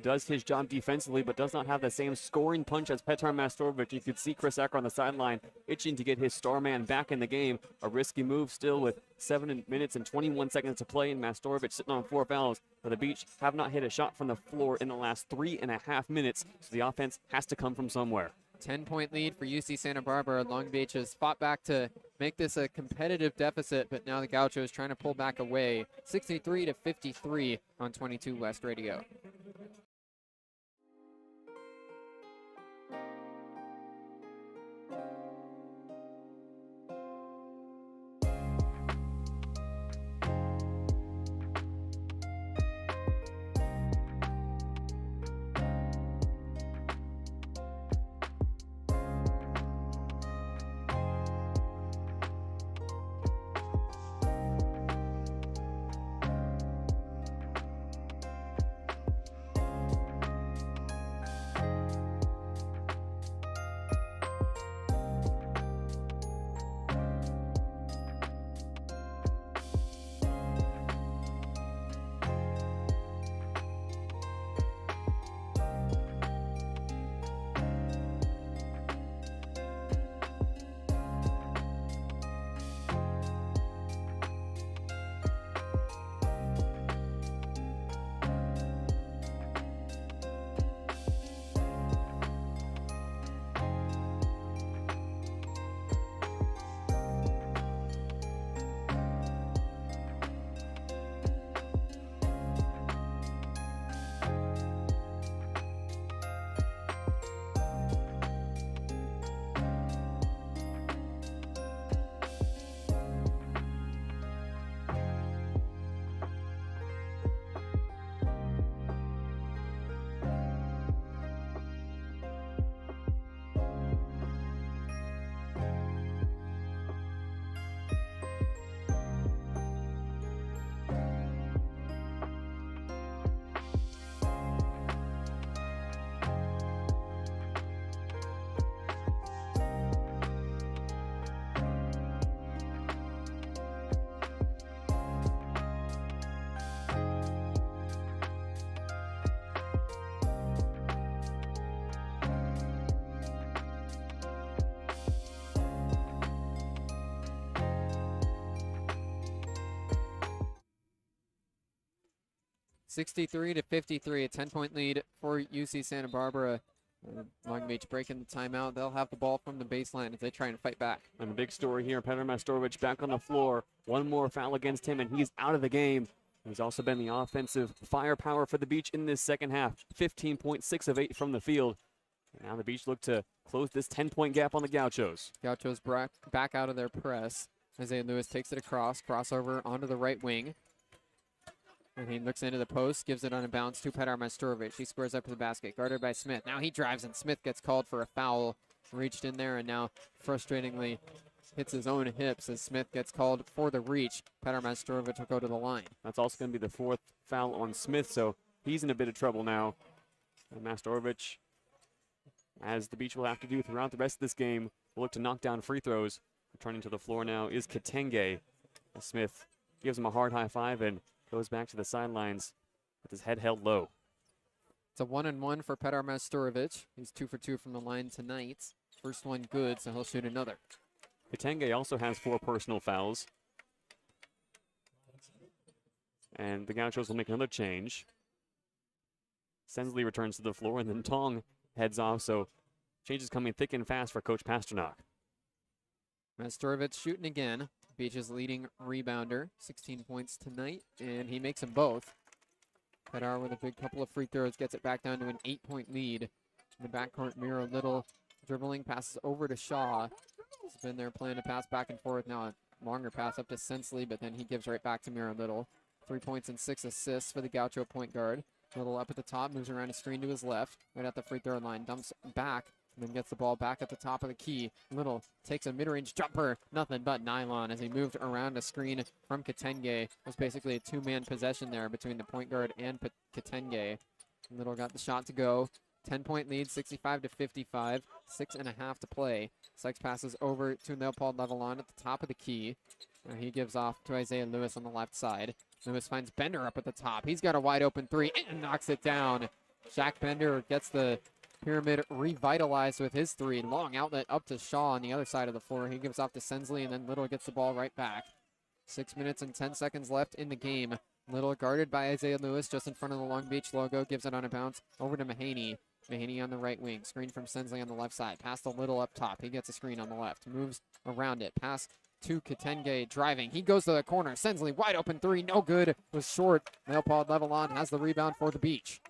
does his job defensively, but does not have the same scoring punch as Petar Mastorovich. You could see Chris Ecker on the sideline itching to get his star man back in the game. A risky move still with 7 minutes and 21 seconds to play, and Mastorovich sitting on 4 fouls. But the Beach have not hit a shot from the floor in the last 3.5 minutes, so the offense has to come from somewhere. 10-point lead for UC Santa Barbara. Long Beach has fought back to make this a competitive deficit, but now the Gauchos trying to pull back away. 63-53 on 22 West Radio. (63-53), a 10-point lead for UC Santa Barbara. Long Beach breaking the timeout. They'll have the ball from the baseline as they try and fight back. And the big story here, Petar Mastorovich back on the floor. One more foul against him, and he's out of the game. He's also been the offensive firepower for the Beach in this second half. 15.6 of 8 from the field. And now the Beach look to close this 10-point gap on the Gauchos. Gauchos back out of their press. Isaiah Lewis takes it across, crossover onto the right wing. And he looks into the post, gives it on a bounce to Petar Mastorovich. He squares up to the basket, guarded by Smith. Now he drives, and Smith gets called for a foul. Reached in there, and now frustratingly hits his own hips as Smith gets called for the reach. Petar Mastorovich will go to the line. That's also going to be the 4th foul on Smith, so he's in a bit of trouble now. And Mastorovich, as the Beach will have to do throughout the rest of this game, will look to knock down free throws. Returning to the floor now is Kitenge. Smith gives him a hard high five and goes back to the sidelines with his head held low. It's a 1-and-1 for Petar Mastorovich. He's 2 for 2 from the line tonight. First one good, so he'll shoot another. Kitenge also has 4 personal fouls. And the Gauchos will make another change. Sensley returns to the floor, and then Tong heads off, so changes coming thick and fast for Coach Pasternak. Mastorovich shooting again. Beach's leading rebounder, 16 points tonight, and he makes them both. Petar with a big couple of free throws gets it back down to an 8-point lead. In the backcourt, Miro Little dribbling, passes over to Shaw. He's been there playing a pass back and forth. Now a longer pass up to Sensley, but then he gives right back to Miro Little. 3 points and 6 assists for the Gaucho point guard. Little up at the top, moves around a screen to his left, right at the free throw line, dumps back and then gets the ball back at the top of the key. Little takes a mid-range jumper, nothing but nylon as he moved around a screen from Katenge. It was basically a two-man possession there between the point guard and Katenge. Little got the shot to go. 10-point lead, 65-55, 6.5 to play. Sykes passes over to Leopold Levelon at the top of the key. He gives off to Isaiah Lewis on the left side. Lewis finds Bender up at the top. He's got a wide open three and knocks it down. Shaq Bender gets the pyramid revitalized with his three. Long outlet up to Shaw on the other side of the floor. He gives off to Sensley, and then Little gets the ball right back. 6 minutes and 10 seconds left in the game. Little guarded by Isaiah Lewis just in front of the Long Beach logo. Gives it on a bounce over to Mahaney. Mahaney on the right wing. Screen from Sensley on the left side. Pass to Little up top. He gets a screen on the left. Moves around it. Pass to Katenge driving. He goes to the corner. Sensley wide open three. No good. Was short. Leopold Levelon has the rebound for the Beach.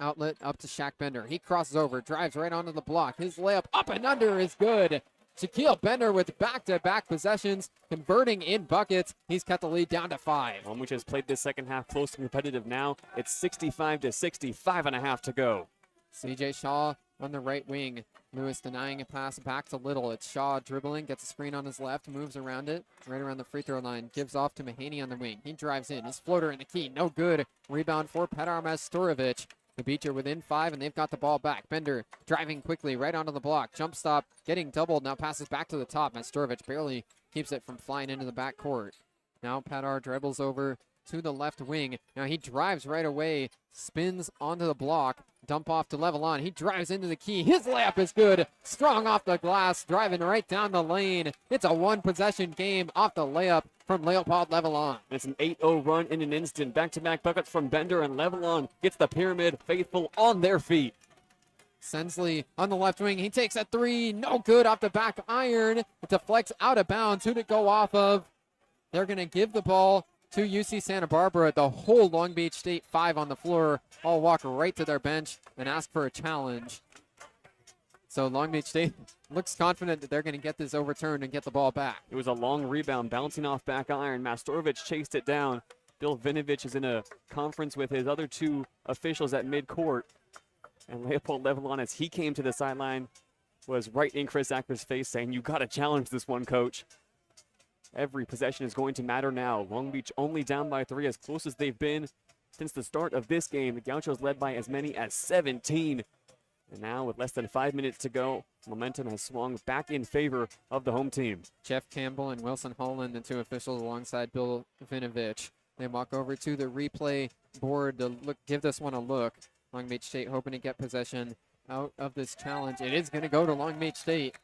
Outlet up to Shaq Bender. He crosses over. Drives right onto the block. His layup up and under is good. Shaquille Bender with back-to-back possessions, converting in buckets. He's cut the lead down to 5. Long Beach has played this second half close and competitive now. It's 65-60, 5.5 to go. CJ Shaw on the right wing. Lewis denying a pass back to Little. It's Shaw dribbling, gets a screen on his left, moves around it, right around the free throw line, gives off to Mahaney on the wing. He drives in, his floater in the key, no good. Rebound for Petar Majstorovic. The Beach are within 5, and they've got the ball back. Bender driving quickly right onto the block. Jump stop, getting doubled, now passes back to the top. Majstorovic barely keeps it from flying into the backcourt. Now Petar dribbles over to the left wing. Now he drives right away, spins onto the block, dump off to Levelon. He drives into the key. His layup is good. Strong off the glass, driving right down the lane. It's a one-possession game off the layup from Leopold Levelon. It's an 8-0 run in an instant. Back-to-back buckets from Bender, and Levelon gets the pyramid faithful on their feet. Sensley on the left wing. He takes a three. No good off the back iron. It deflects out of bounds. Who'd it go off of? They're going to give the ball to UC Santa Barbara. The whole Long Beach State 5 on the floor all walk right to their bench and ask for a challenge. So Long Beach State looks confident that they're going to get this overturned and get the ball back. It was a long rebound bouncing off back iron. Majstorovic chased it down. Bill Vinovich is in a conference with his other two officials at midcourt. And Leopold Levelon, as he came to the sideline, was right in Chris Acker's face saying, "You got to challenge this one, coach." Every possession is going to matter now. Long Beach only down by 3, as close as they've been since the start of this game. The Gauchos led by as many as 17. And now with less than 5 minutes to go, momentum has swung back in favor of the home team. Jeff Campbell and Wilson Holland, the two officials alongside Bill Vinovich. They walk over to the replay board to give this one a look. Long Beach State hoping to get possession out of this challenge. It is going to go to Long Beach State.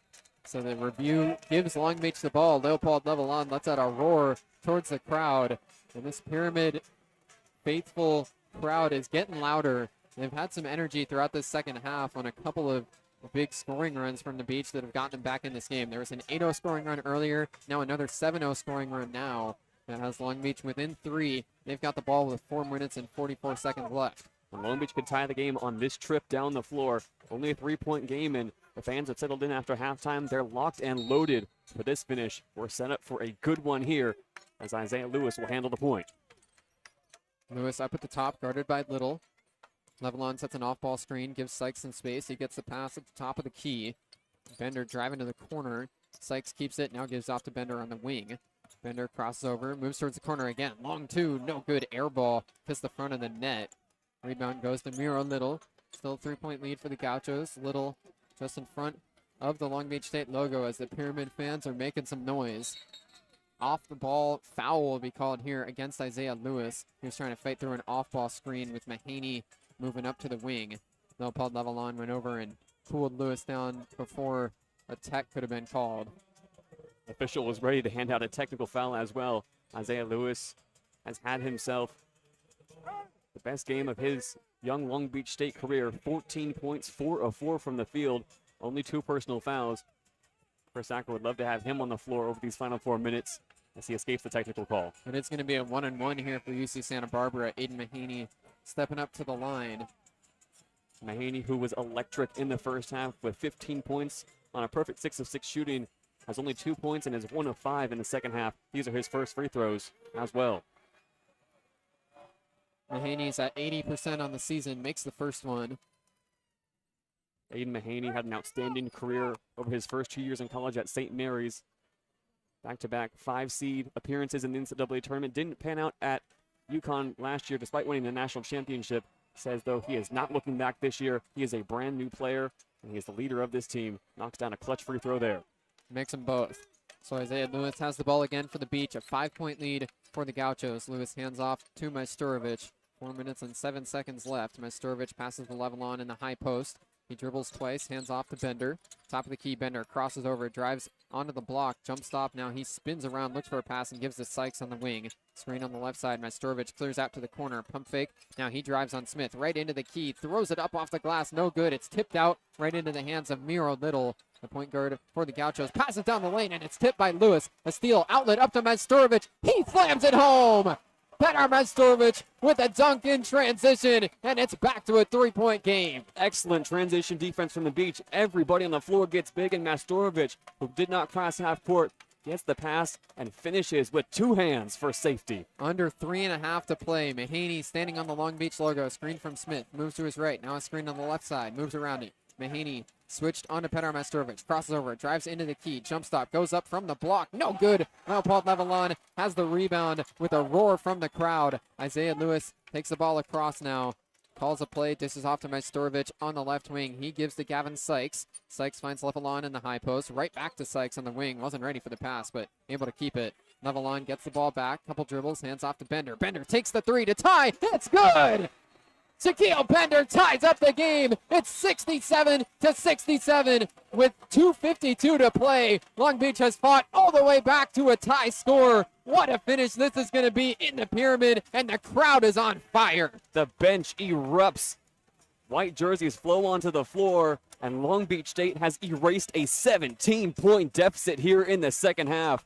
So the review gives Long Beach the ball. Leopold Levelon lets out a roar towards the crowd. And this Pyramid faithful crowd is getting louder. They've had some energy throughout this second half on a couple of big scoring runs from the Beach that have gotten them back in this game. There was an 8-0 scoring run earlier, now another 7-0 scoring run now. That has Long Beach within 3. They've got the ball with 4 minutes and 44 seconds left. And Long Beach could tie the game on this trip down the floor. Only a 3-point game, and the fans have settled in after halftime. They're locked and loaded for this finish. We're set up for a good one here, as Isaiah Lewis will handle the point. Lewis up at the top, guarded by Little. Levelon sets an off-ball screen, gives Sykes some space. He gets the pass at the top of the key. Bender driving to the corner. Sykes keeps it, now gives off to Bender on the wing. Bender crosses over, moves towards the corner again. Long two, no good. Air ball, hits the front of the net. Rebound goes to Miro Little. Still a 3-point lead for the Gauchos. Little just in front of the Long Beach State logo as the Pyramid fans are making some noise. Off the ball foul will be called here against Isaiah Lewis. He was trying to fight through an off-ball screen with Mahaney moving up to the wing. Leopold Levelon went over and cooled Lewis down before a tech could have been called. The official was ready to hand out a technical foul as well. Isaiah Lewis has had himself the best game of his young Long Beach State career. 14 points, 4 of 4 from the field. Only 2 personal fouls. Chris Acker would love to have him on the floor over these final 4 minutes as he escapes the technical call. But it's going to be a 1-on-1 here for UC Santa Barbara. Aiden Mahaney stepping up to the line. Mahaney, who was electric in the first half with 15 points on a perfect 6 of 6 shooting, has only 2 points and is 1 of 5 in the second half. These are his first free throws as well. Mahaney's at 80% on the season, makes the first one. Aiden Mahaney had an outstanding career over his first 2 years in college at St. Mary's. Back-to-back 5-seed appearances in the NCAA tournament. Didn't pan out at UConn last year despite winning the national championship. Says, though, he is not looking back this year. He is a brand new player, and he is the leader of this team. Knocks down a clutch free throw there. Makes them both. So Isaiah Lewis has the ball again for the Beach. A 5-point lead for the Gauchos. Lewis hands off to Majstorovic. 4 minutes and 7 seconds left. Majstorovic passes the level on in the high post. He dribbles twice, hands off to Bender. Top of the key, Bender crosses over, drives onto the block, jump stop. Now he spins around, looks for a pass, and gives to Sykes on the wing. Screen on the left side. Majstorovic clears out to the corner. Pump fake. Now he drives on Smith, right into the key, throws it up off the glass. No good. It's tipped out right into the hands of Miro Little, the point guard for the Gauchos. Passes down the lane, and it's tipped by Lewis. A steal, outlet up to Majstorovic. He slams it home. Petar Majstorovic with a dunk in transition, and it's back to a 3-point game. Excellent transition defense from the Beach. Everybody on the floor gets big, and Majstorovic, who did not cross half court, gets the pass and finishes with 2 hands for safety. Under 3.5 to play. Mahaney standing on the Long Beach logo. Screen from Smith. Moves to his right. Now a screen on the left side. Moves around it. Mahaney switched onto Petar Majstorovic. Crosses over. Drives into the key. Jump stop. Goes up from the block. No good. Leopold Levelon has the rebound with a roar from the crowd. Isaiah Lewis takes the ball across now. Calls a play. Dishes off to Majstorovic on the left wing. He gives to Gavin Sykes. Sykes finds Levelon in the high post. Right back to Sykes on the wing. Wasn't ready for the pass, but able to keep it. Levelon gets the ball back. Couple dribbles. Hands off to Bender. Bender takes the 3 to tie. It's good! Shaquille Bender ties up the game. It's 67-67 with 2:52 to play. Long Beach has fought all the way back to a tie score. What a finish this is going to be in the pyramid, and the crowd is on fire. The bench erupts. White jerseys flow onto the floor, and Long Beach State has erased a 17-point deficit here in the second half.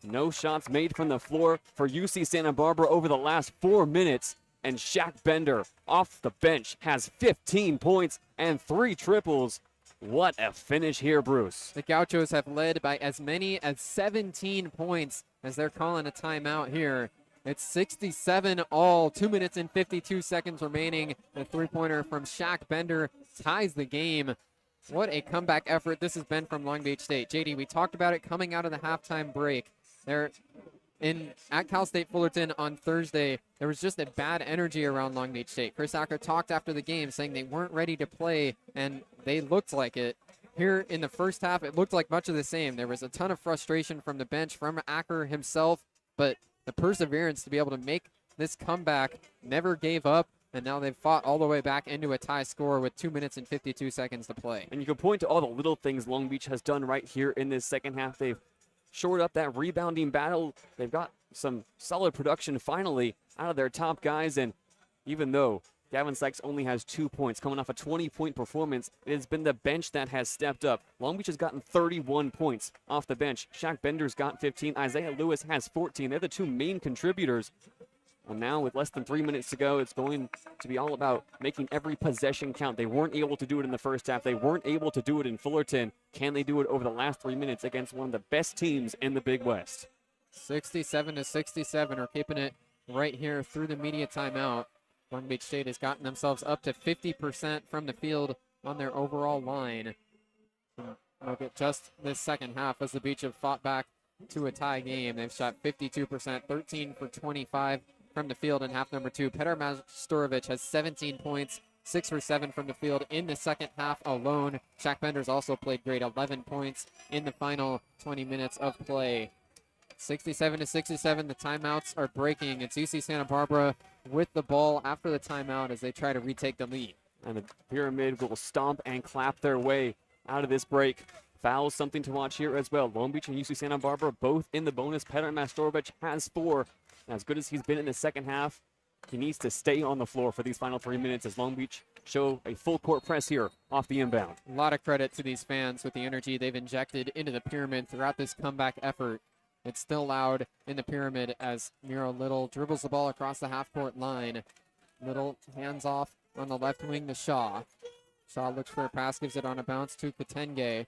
No shots made from the floor for UC Santa Barbara over the last 4 minutes. And Shaq Bender off the bench has 15 points and 3 triples. What a finish here, Bruce. The Gauchos have led by as many as 17 points as they're calling a timeout here. It's 67 all, 2 minutes and 52 seconds remaining. The 3-pointer from Shaq Bender ties the game. What a comeback effort this has been from Long Beach State. JD, we talked about it coming out of the halftime break. At Cal State Fullerton on Thursday, there was just a bad energy around Long Beach State. Chris Acker talked after the game saying they weren't ready to play, and they looked like it. Here in the first half, it looked like much of the same. There was a ton of frustration from the bench, from Acker himself, but the perseverance to be able to make this comeback never gave up, and now they've fought all the way back into a tie score with 2 minutes and 52 seconds to play. And you can point to all the little things Long Beach has done right here in this second half. They've shored up that rebounding battle. They've got some solid production finally out of their top guys, and even though Gavin Sykes only has 2 points coming off a 20-point performance, it has been the bench that has stepped up. Long Beach has gotten 31 points off the bench. Shaq Bender's got 15. Isaiah Lewis has 14. They're the 2 main contributors. And now with less than 3 minutes to go, it's going to be all about making every possession count. They weren't able to do it in the first half. They weren't able to do it in Fullerton. Can they do it over the last 3 minutes against one of the best teams in the Big West? 67-67. We're keeping it right here through the media timeout. Long Beach State has gotten themselves up to 50% from the field on their overall line. Look at just this second half as the Beach have fought back to a tie game. They've shot 52%, 13 for 25 from the field in half number 2. Petar Majstorovic has 17 points, 6 for 7 from the field in the second half alone. Shaq Bender's also played great, 11 points in the final 20 minutes of play. 67-67, the timeouts are breaking. It's UC Santa Barbara with the ball after the timeout as they try to retake the lead. And the Pyramid will stomp and clap their way out of this break. Fouls, something to watch here as well. Long Beach and UC Santa Barbara both in the bonus. Petar Majstorovic has 4. As good as he's been in the second half, he needs to stay on the floor for these final 3 minutes as Long Beach show a full court press here off the inbound. A lot of credit to these fans with the energy they've injected into the Pyramid throughout this comeback effort. It's still loud in the Pyramid as Miro Little dribbles the ball across the half-court line. Little hands off on the left wing to Shaw. Shaw looks for a pass, gives it on a bounce to Katenge.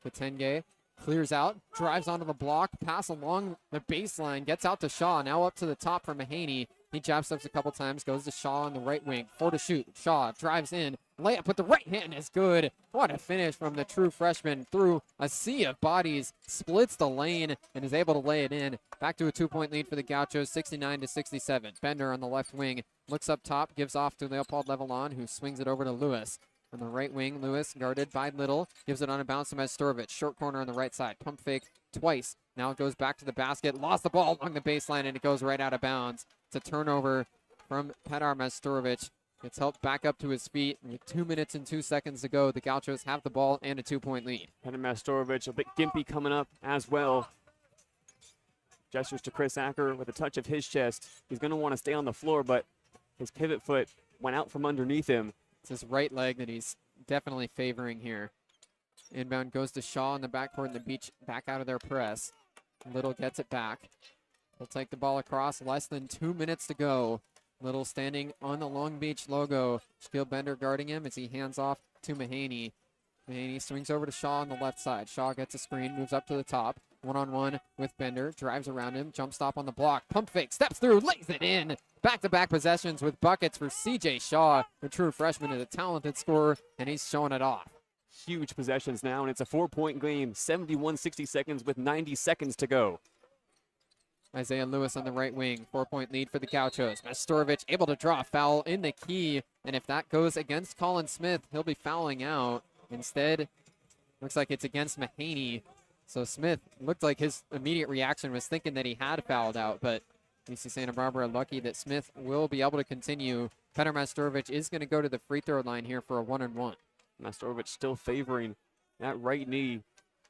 Katenge clears out, drives onto the block, pass along the baseline, gets out to Shaw, now up to the top for Mahaney. He jab steps a couple times, goes to Shaw on the right wing, 4 to shoot. Shaw drives in, Layup with the right hand is good. What a finish from the true freshman through a sea of bodies. Splits the lane and is able to lay it in. Back to a 2-point lead for the Gauchos, 69-67. Bender on the left wing looks up top, gives off to Leopold Levelon, who swings it over to Lewis. On the right wing, Lewis guarded by Little, gives it on a bounce to Majstorovic. Short corner on the right side, pump fake twice. Now it goes back to the basket, lost the ball along the baseline, and it goes right out of bounds. It's a turnover from Petar Majstorovic. Gets helped back up to his feet. And with 2 minutes and 2 seconds to go, the Gauchos have the ball and a 2-point lead. Petar Majstorovic, a bit gimpy coming up as well. Gestures to Chris Acker with a touch of his chest. He's going to want to stay on the floor, but his pivot foot went out from underneath him. It's his right leg that he's definitely favoring here. Inbound goes to Shaw in the backcourt, and the Beach back out of their press. Little gets it back. They'll take the ball across. Less than 2 minutes to go. Little standing on the Long Beach logo. Shaquille Bender guarding him as he hands off to Mahaney. Mahaney swings over to Shaw on the left side. Shaw gets a screen, moves up to the top. One-on-one with Bender, drives around him, jump stop on the block, pump fake, steps through, lays it in. Back-to-back possessions with buckets for C.J. Shaw, the true freshman is a talented scorer, and he's showing it off. Huge possessions now, and it's a 4-point game, 71-60 seconds with 90 seconds to go. Isaiah Lewis on the right wing, 4-point lead for the Gauchos. Majstorovic able to draw a foul in the key, and if that goes against Colin Smith, he'll be fouling out. Instead, looks like it's against Mahaney. So Smith looked like his immediate reaction was thinking that he had fouled out, but UC Santa Barbara lucky that Smith will be able to continue. Petar Majstorovic is going to go to the free throw line here for a 1-on-1. Majstorovic still favoring that right knee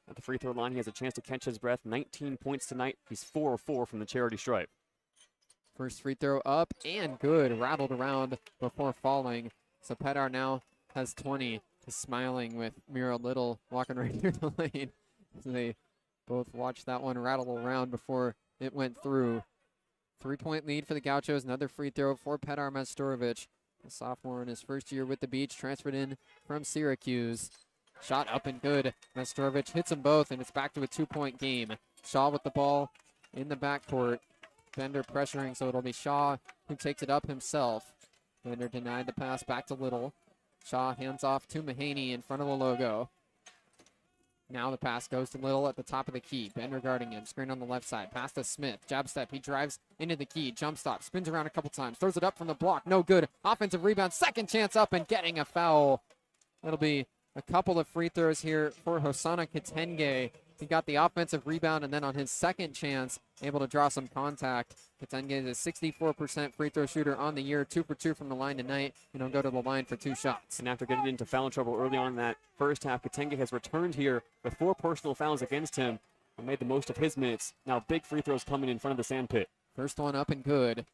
at the free throw line. He has a chance to catch his breath. 19 points tonight. He's 4 of 4 from the charity stripe. First free throw up and good. Rattled around before falling. So Petar now has 20. He's smiling with Mira Little walking right through the lane. So they both watched that one rattle around before it went through. 3-point lead for the Gauchos. Another free throw for Petar Majstorovic. A sophomore in his first year with the Beach, transferred in from Syracuse. Shot up and good. Majstorovic hits them both, and it's back to a 2-point game. Shaw with the ball in the backcourt. Bender pressuring, so it'll be Shaw who takes it up himself. Bender denied the pass back to Little. Shaw hands off to Mahaney in front of the logo. Now the pass goes to Little at the top of the key. Bender guarding him. Screen on the left side. Pass to Smith. Jab step. He drives into the key. Jump stop. Spins around a couple times. Throws it up from the block. No good. Offensive rebound. Second chance up and getting a foul. That'll be a couple of free throws here for Hosanna Kitenge. He got the offensive rebound, and then on his second chance, able to draw some contact. Kitenge is a 64% free throw shooter on the year, 2 for 2 from the line tonight, and he'll go to the line for 2 shots. And after getting into foul trouble early on in that first half, Kitenge has returned here with 4 personal fouls against him and made the most of his minutes. Now big free throws coming in front of the sand pit. First one up and good.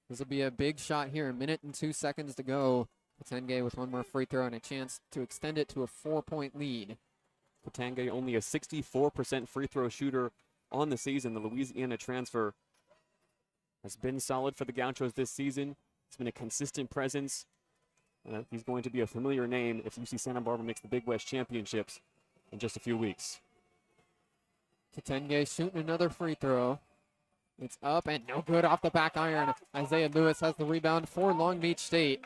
This will be a big shot here. 1 minute and 2 seconds to go. Kitenge with one more free throw and a chance to extend it to a 4-point lead. Kitenge only a 64% free throw shooter on the season. The Louisiana transfer has been solid for the Gauchos this season. It's been a consistent presence. He's going to be a familiar name if UC Santa Barbara makes the Big West Championships in just a few weeks. Kitenge shooting another free throw. It's up and no good off the back iron. Isaiah Lewis has the rebound for Long Beach State.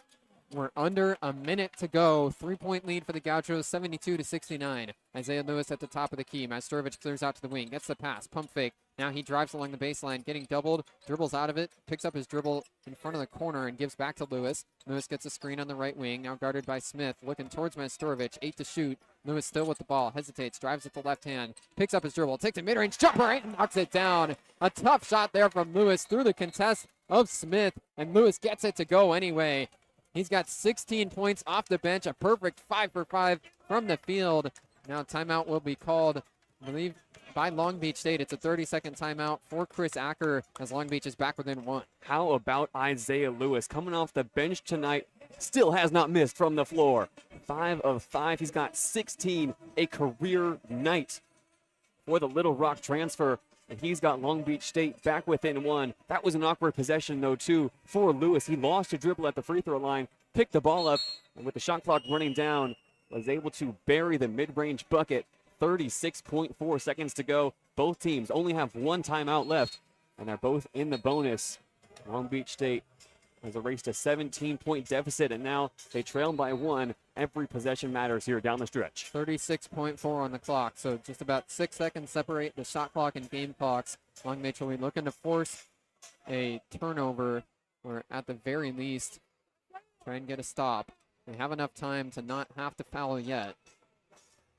We're under a minute to go. 3-point lead for the Gauchos, 72-69. Isaiah Lewis at the top of the key. Majstorovic clears out to the wing, gets the pass, pump fake. Now he drives along the baseline, getting doubled, dribbles out of it, picks up his dribble in front of the corner and gives back to Lewis. Lewis gets a screen on the right wing, now guarded by Smith, looking towards Majstorovic, 8 to shoot. Lewis still with the ball, hesitates, drives with the left hand, picks up his dribble, takes a mid-range jumper and knocks it down. A tough shot there from Lewis through the contest of Smith, and Lewis gets it to go anyway. He's got 16 points off the bench, a perfect 5 for 5 from the field. Now timeout will be called, I believe, by Long Beach State. It's a 30-second timeout for Chris Acker as Long Beach is back within 1. How about Isaiah Lewis coming off the bench tonight? Still has not missed from the floor. 5 of 5. He's got 16, a career night for the Little Rock transfer. And he's got Long Beach State back within 1. That was an awkward possession, though, too, for Lewis. He lost a dribble at the free throw line, picked the ball up, and with the shot clock running down, was able to bury the mid-range bucket. 36.4 seconds to go. Both teams only have 1 timeout left, and they're both in the bonus. Long Beach State has erased a 17-point deficit, and now they trail by 1. Every possession matters here down the stretch. 36.4 on the clock, so just about 6 seconds separate the shot clock and game clocks. Long Beach will be looking to force a turnover, or at the very least, try and get a stop. They have enough time to not have to foul yet.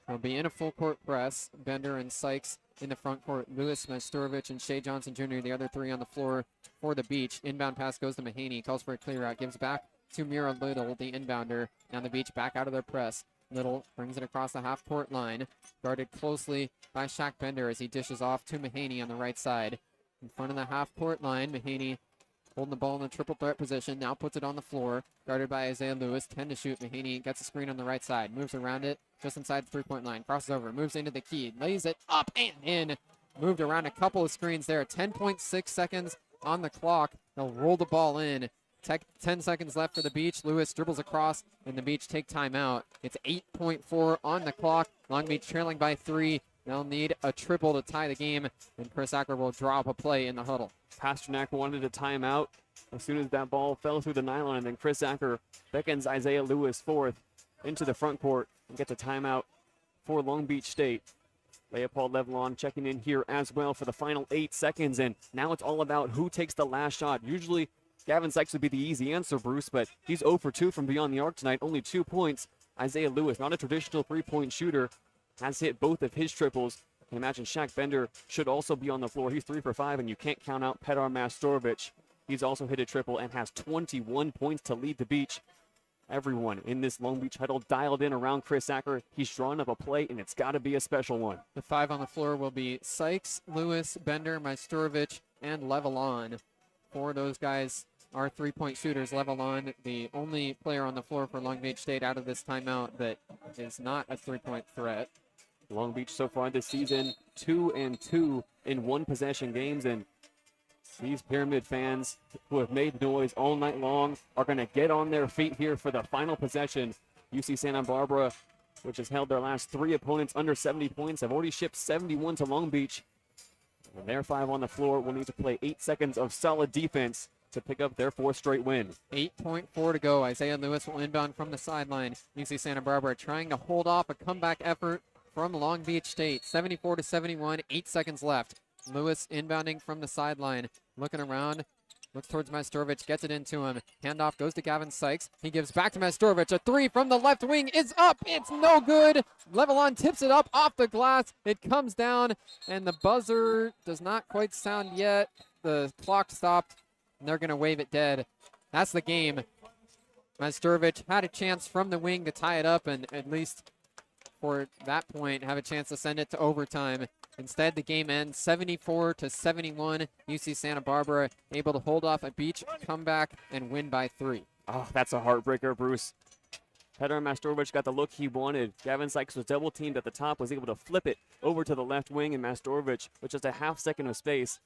They'll be in a full court press. Bender and Sykes in the front court. Lewis, Majstorovic, and Shea Johnson Jr., the other three on the floor for the Beach. Inbound pass goes to Mahaney. Calls for a clear out. Gives back to Mira Little, the inbounder. Down the Beach, back out of their press. Little brings it across the half-court line. Guarded closely by Shaq Bender as he dishes off to Mahaney on the right side. In front of the half-court line, Mahaney holding the ball in the triple threat position. Now puts it on the floor. Guarded by Isaiah Lewis. 10 to shoot. Mahaney gets a screen on the right side. Moves around it just inside the three-point line. Crosses over. Moves into the key. Lays it up and in. Moved around a couple of screens there. 10.6 seconds on the clock. They'll roll the ball in. 10 seconds left for the Beach. Lewis dribbles across, and the Beach take timeout. It's 8.4 on the clock. Long Beach trailing by 3. They'll need a triple to tie the game, and Chris Acker will draw up a play in the huddle. Pasternak wanted a timeout as soon as that ball fell through the nylon, and then Chris Acker beckons Isaiah Lewis forth into the front court and gets a timeout for Long Beach State. Leopold Levelon checking in here as well for the final 8 seconds, and now it's all about who takes the last shot. Usually Gavin Sykes would be the easy answer, Bruce, but he's 0 for 2 from beyond the arc tonight, only 2 points. Isaiah Lewis, not a traditional three-point shooter, has hit both of his triples. I can imagine Shaq Bender should also be on the floor. He's 3 for 5, and you can't count out Petar Majstorovic. He's also hit a triple and has 21 points to lead the Beach. Everyone in this Long Beach huddle dialed in around Chris Acker. He's drawn up a play, and it's got to be a special one. The 5 on the floor will be Sykes, Lewis, Bender, Majstorovic, and Levelon. 4 of those guys are three-point shooters. Levelon, the only player on the floor for Long Beach State out of this timeout that is not a three-point threat. Long Beach so far this season, 2-2 in one-possession games, and these Pyramid fans who have made noise all night long are going to get on their feet here for the final possession. UC Santa Barbara, which has held their last 3 opponents under 70 points, have already shipped 71 to Long Beach. And their 5 on the floor will need to play 8 seconds of solid defense to pick up their 4th straight win. 8.4 to go. Isaiah Lewis will inbound from the sideline. UC Santa Barbara trying to hold off a comeback effort from Long Beach State. 74 to 71, 8 seconds left. Lewis inbounding from the sideline, looking around, looks towards Majstorovic, gets it into him. Handoff goes to Gavin Sykes. He gives back to Majstorovic. A 3 from the left wing is up. It's no good. Levelon tips it up off the glass. It comes down, and the buzzer does not quite sound yet. The clock stopped, and they're going to wave it dead. That's the game. Majstorovic had a chance from the wing to tie it up, and at least for that point have a chance to send it to overtime. Instead, the game ends 74 to 71. UC Santa Barbara able to hold off a Beach comeback and win by 3. Oh, that's a heartbreaker, Bruce. Petar Majstorovic got the look he wanted. Gavin Sykes was double teamed at the top, was able to flip it over to the left wing, and Majstorovic, with just a half second of space,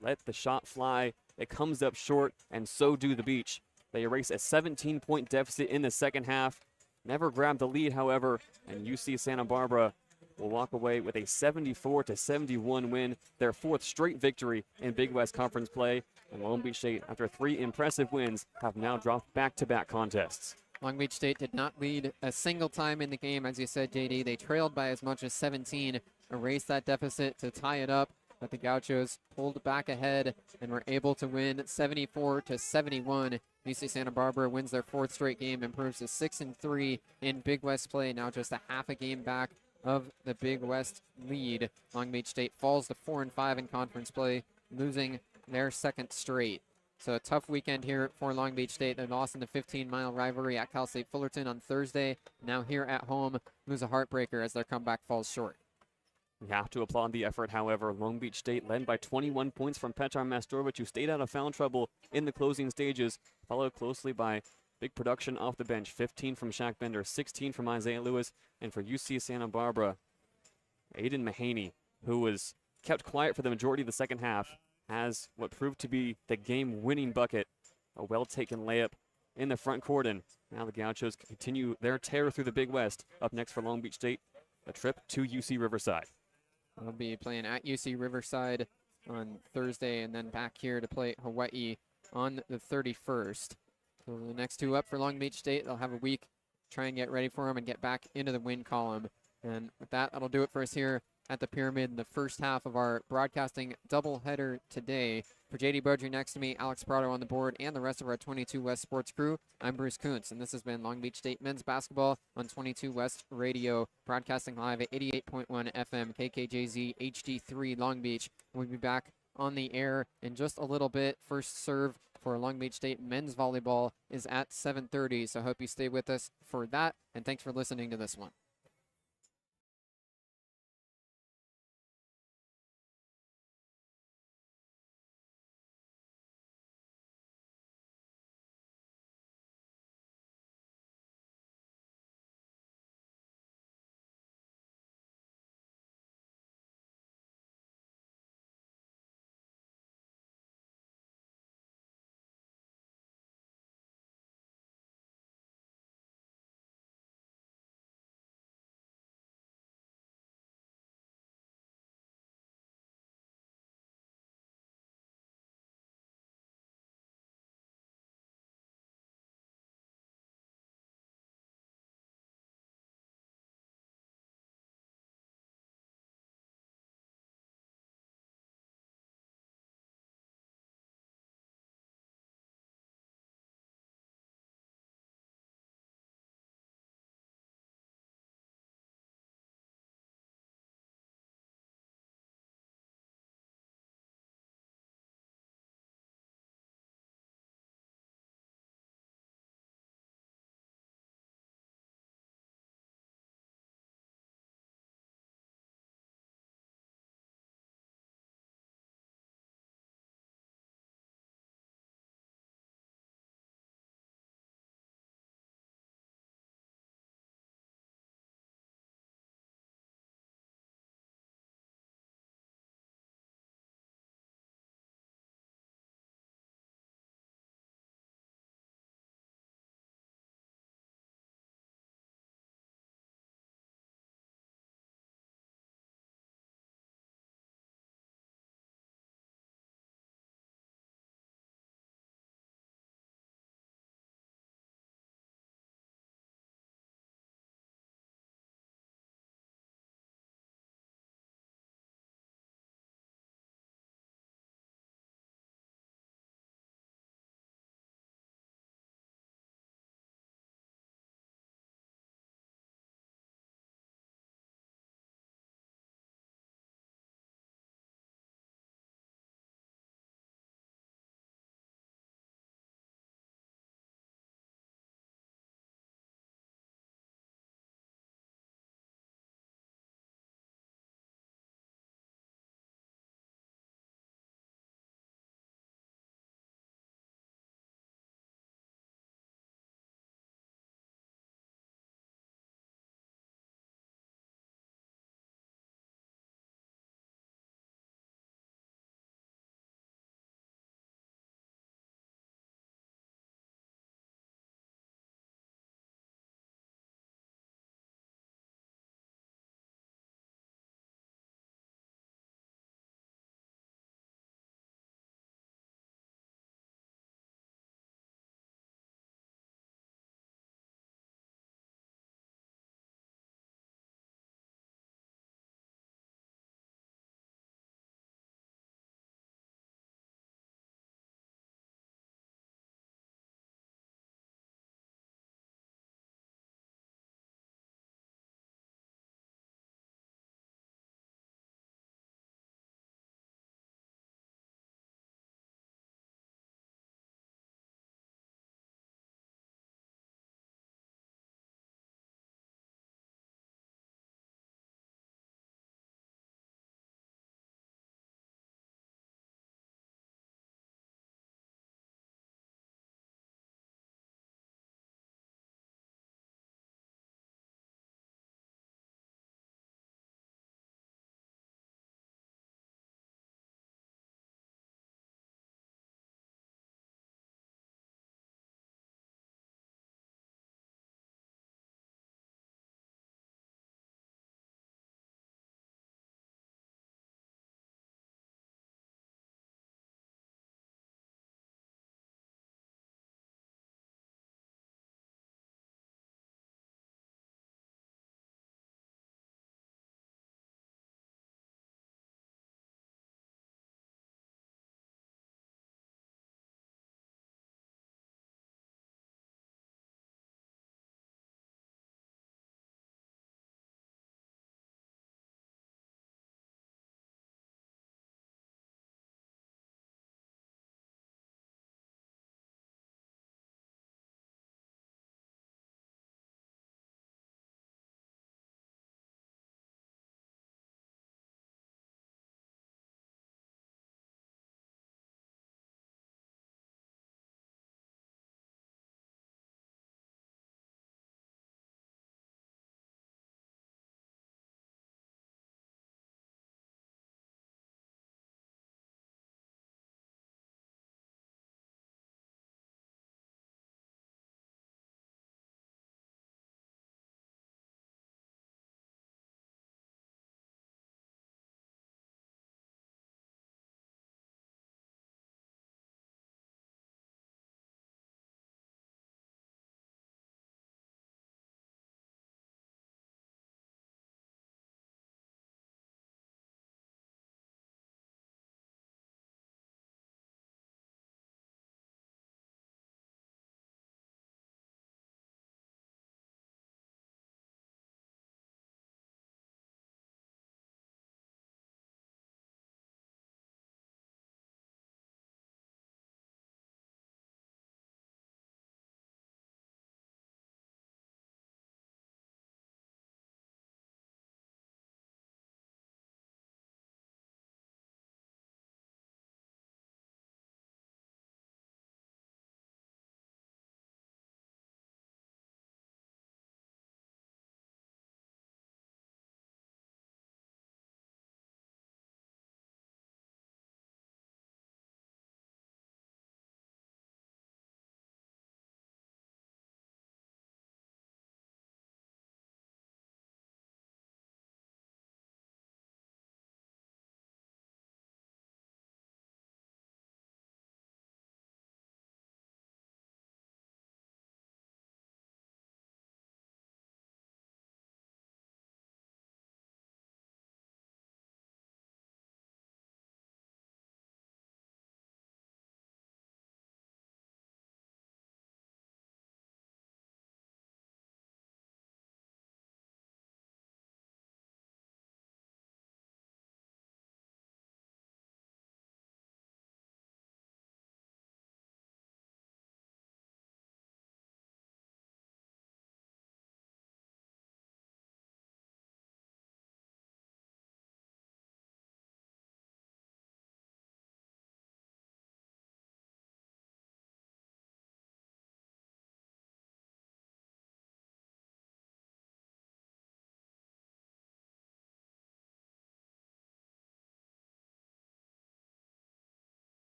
let the shot fly. It comes up short, and so do the Beach. They erase a 17-point deficit in the second half. Never grabbed the lead, however, and UC Santa Barbara will walk away with a 74 to 71 win, their 4th straight victory in Big West Conference play. And Long Beach State, after 3 impressive wins, have now dropped back-to-back contests. Long Beach State did not lead a single time in the game, as you said, JD. They trailed by as much as 17, erased that deficit to tie it up, but the Gauchos pulled back ahead and were able to win 74 to 71. UC Santa Barbara wins their 4th straight game, improves to 6-3 in Big West play, now just a half a game back of the Big West lead. Long Beach State falls to 4-5 in conference play, losing their 2nd straight. So a tough weekend here for Long Beach State. They lost in the 15-mile rivalry at Cal State Fullerton on Thursday. Now here at home, lose a heartbreaker as their comeback falls short. We have to applaud the effort, however. Long Beach State led by 21 points from Petar Majstorovic, who stayed out of foul trouble in the closing stages, followed closely by big production off the bench. 15 from Shaq Bender, 16 from Isaiah Lewis, and for UC Santa Barbara, Aiden Mahaney, who was kept quiet for the majority of the second half, has what proved to be the game-winning bucket, a well-taken layup in the front court, and now the Gauchos continue their tear through the Big West. Up next for Long Beach State, a trip to UC Riverside. They'll be playing at UC Riverside on Thursday and then back here to play Hawaii on the 31st. So the next two up for Long Beach State. They'll have a week to try and get ready for them and get back into the win column. And with that, that'll do it for us here at the Pyramid in the first half of our broadcasting doubleheader today. For JayDe Beaudry next to me, Alex Prado on the board, and the rest of our 22 West Sports crew, I'm Bruce Kuntz, and this has been Long Beach State Men's Basketball on 22 West Radio, broadcasting live at 88.1 FM KKJZ HD3 Long Beach. We'll be back on the air in just a little bit. First serve for Long Beach State men's volleyball is at 7:30, so I hope you stay with us for that, and thanks for listening to this one.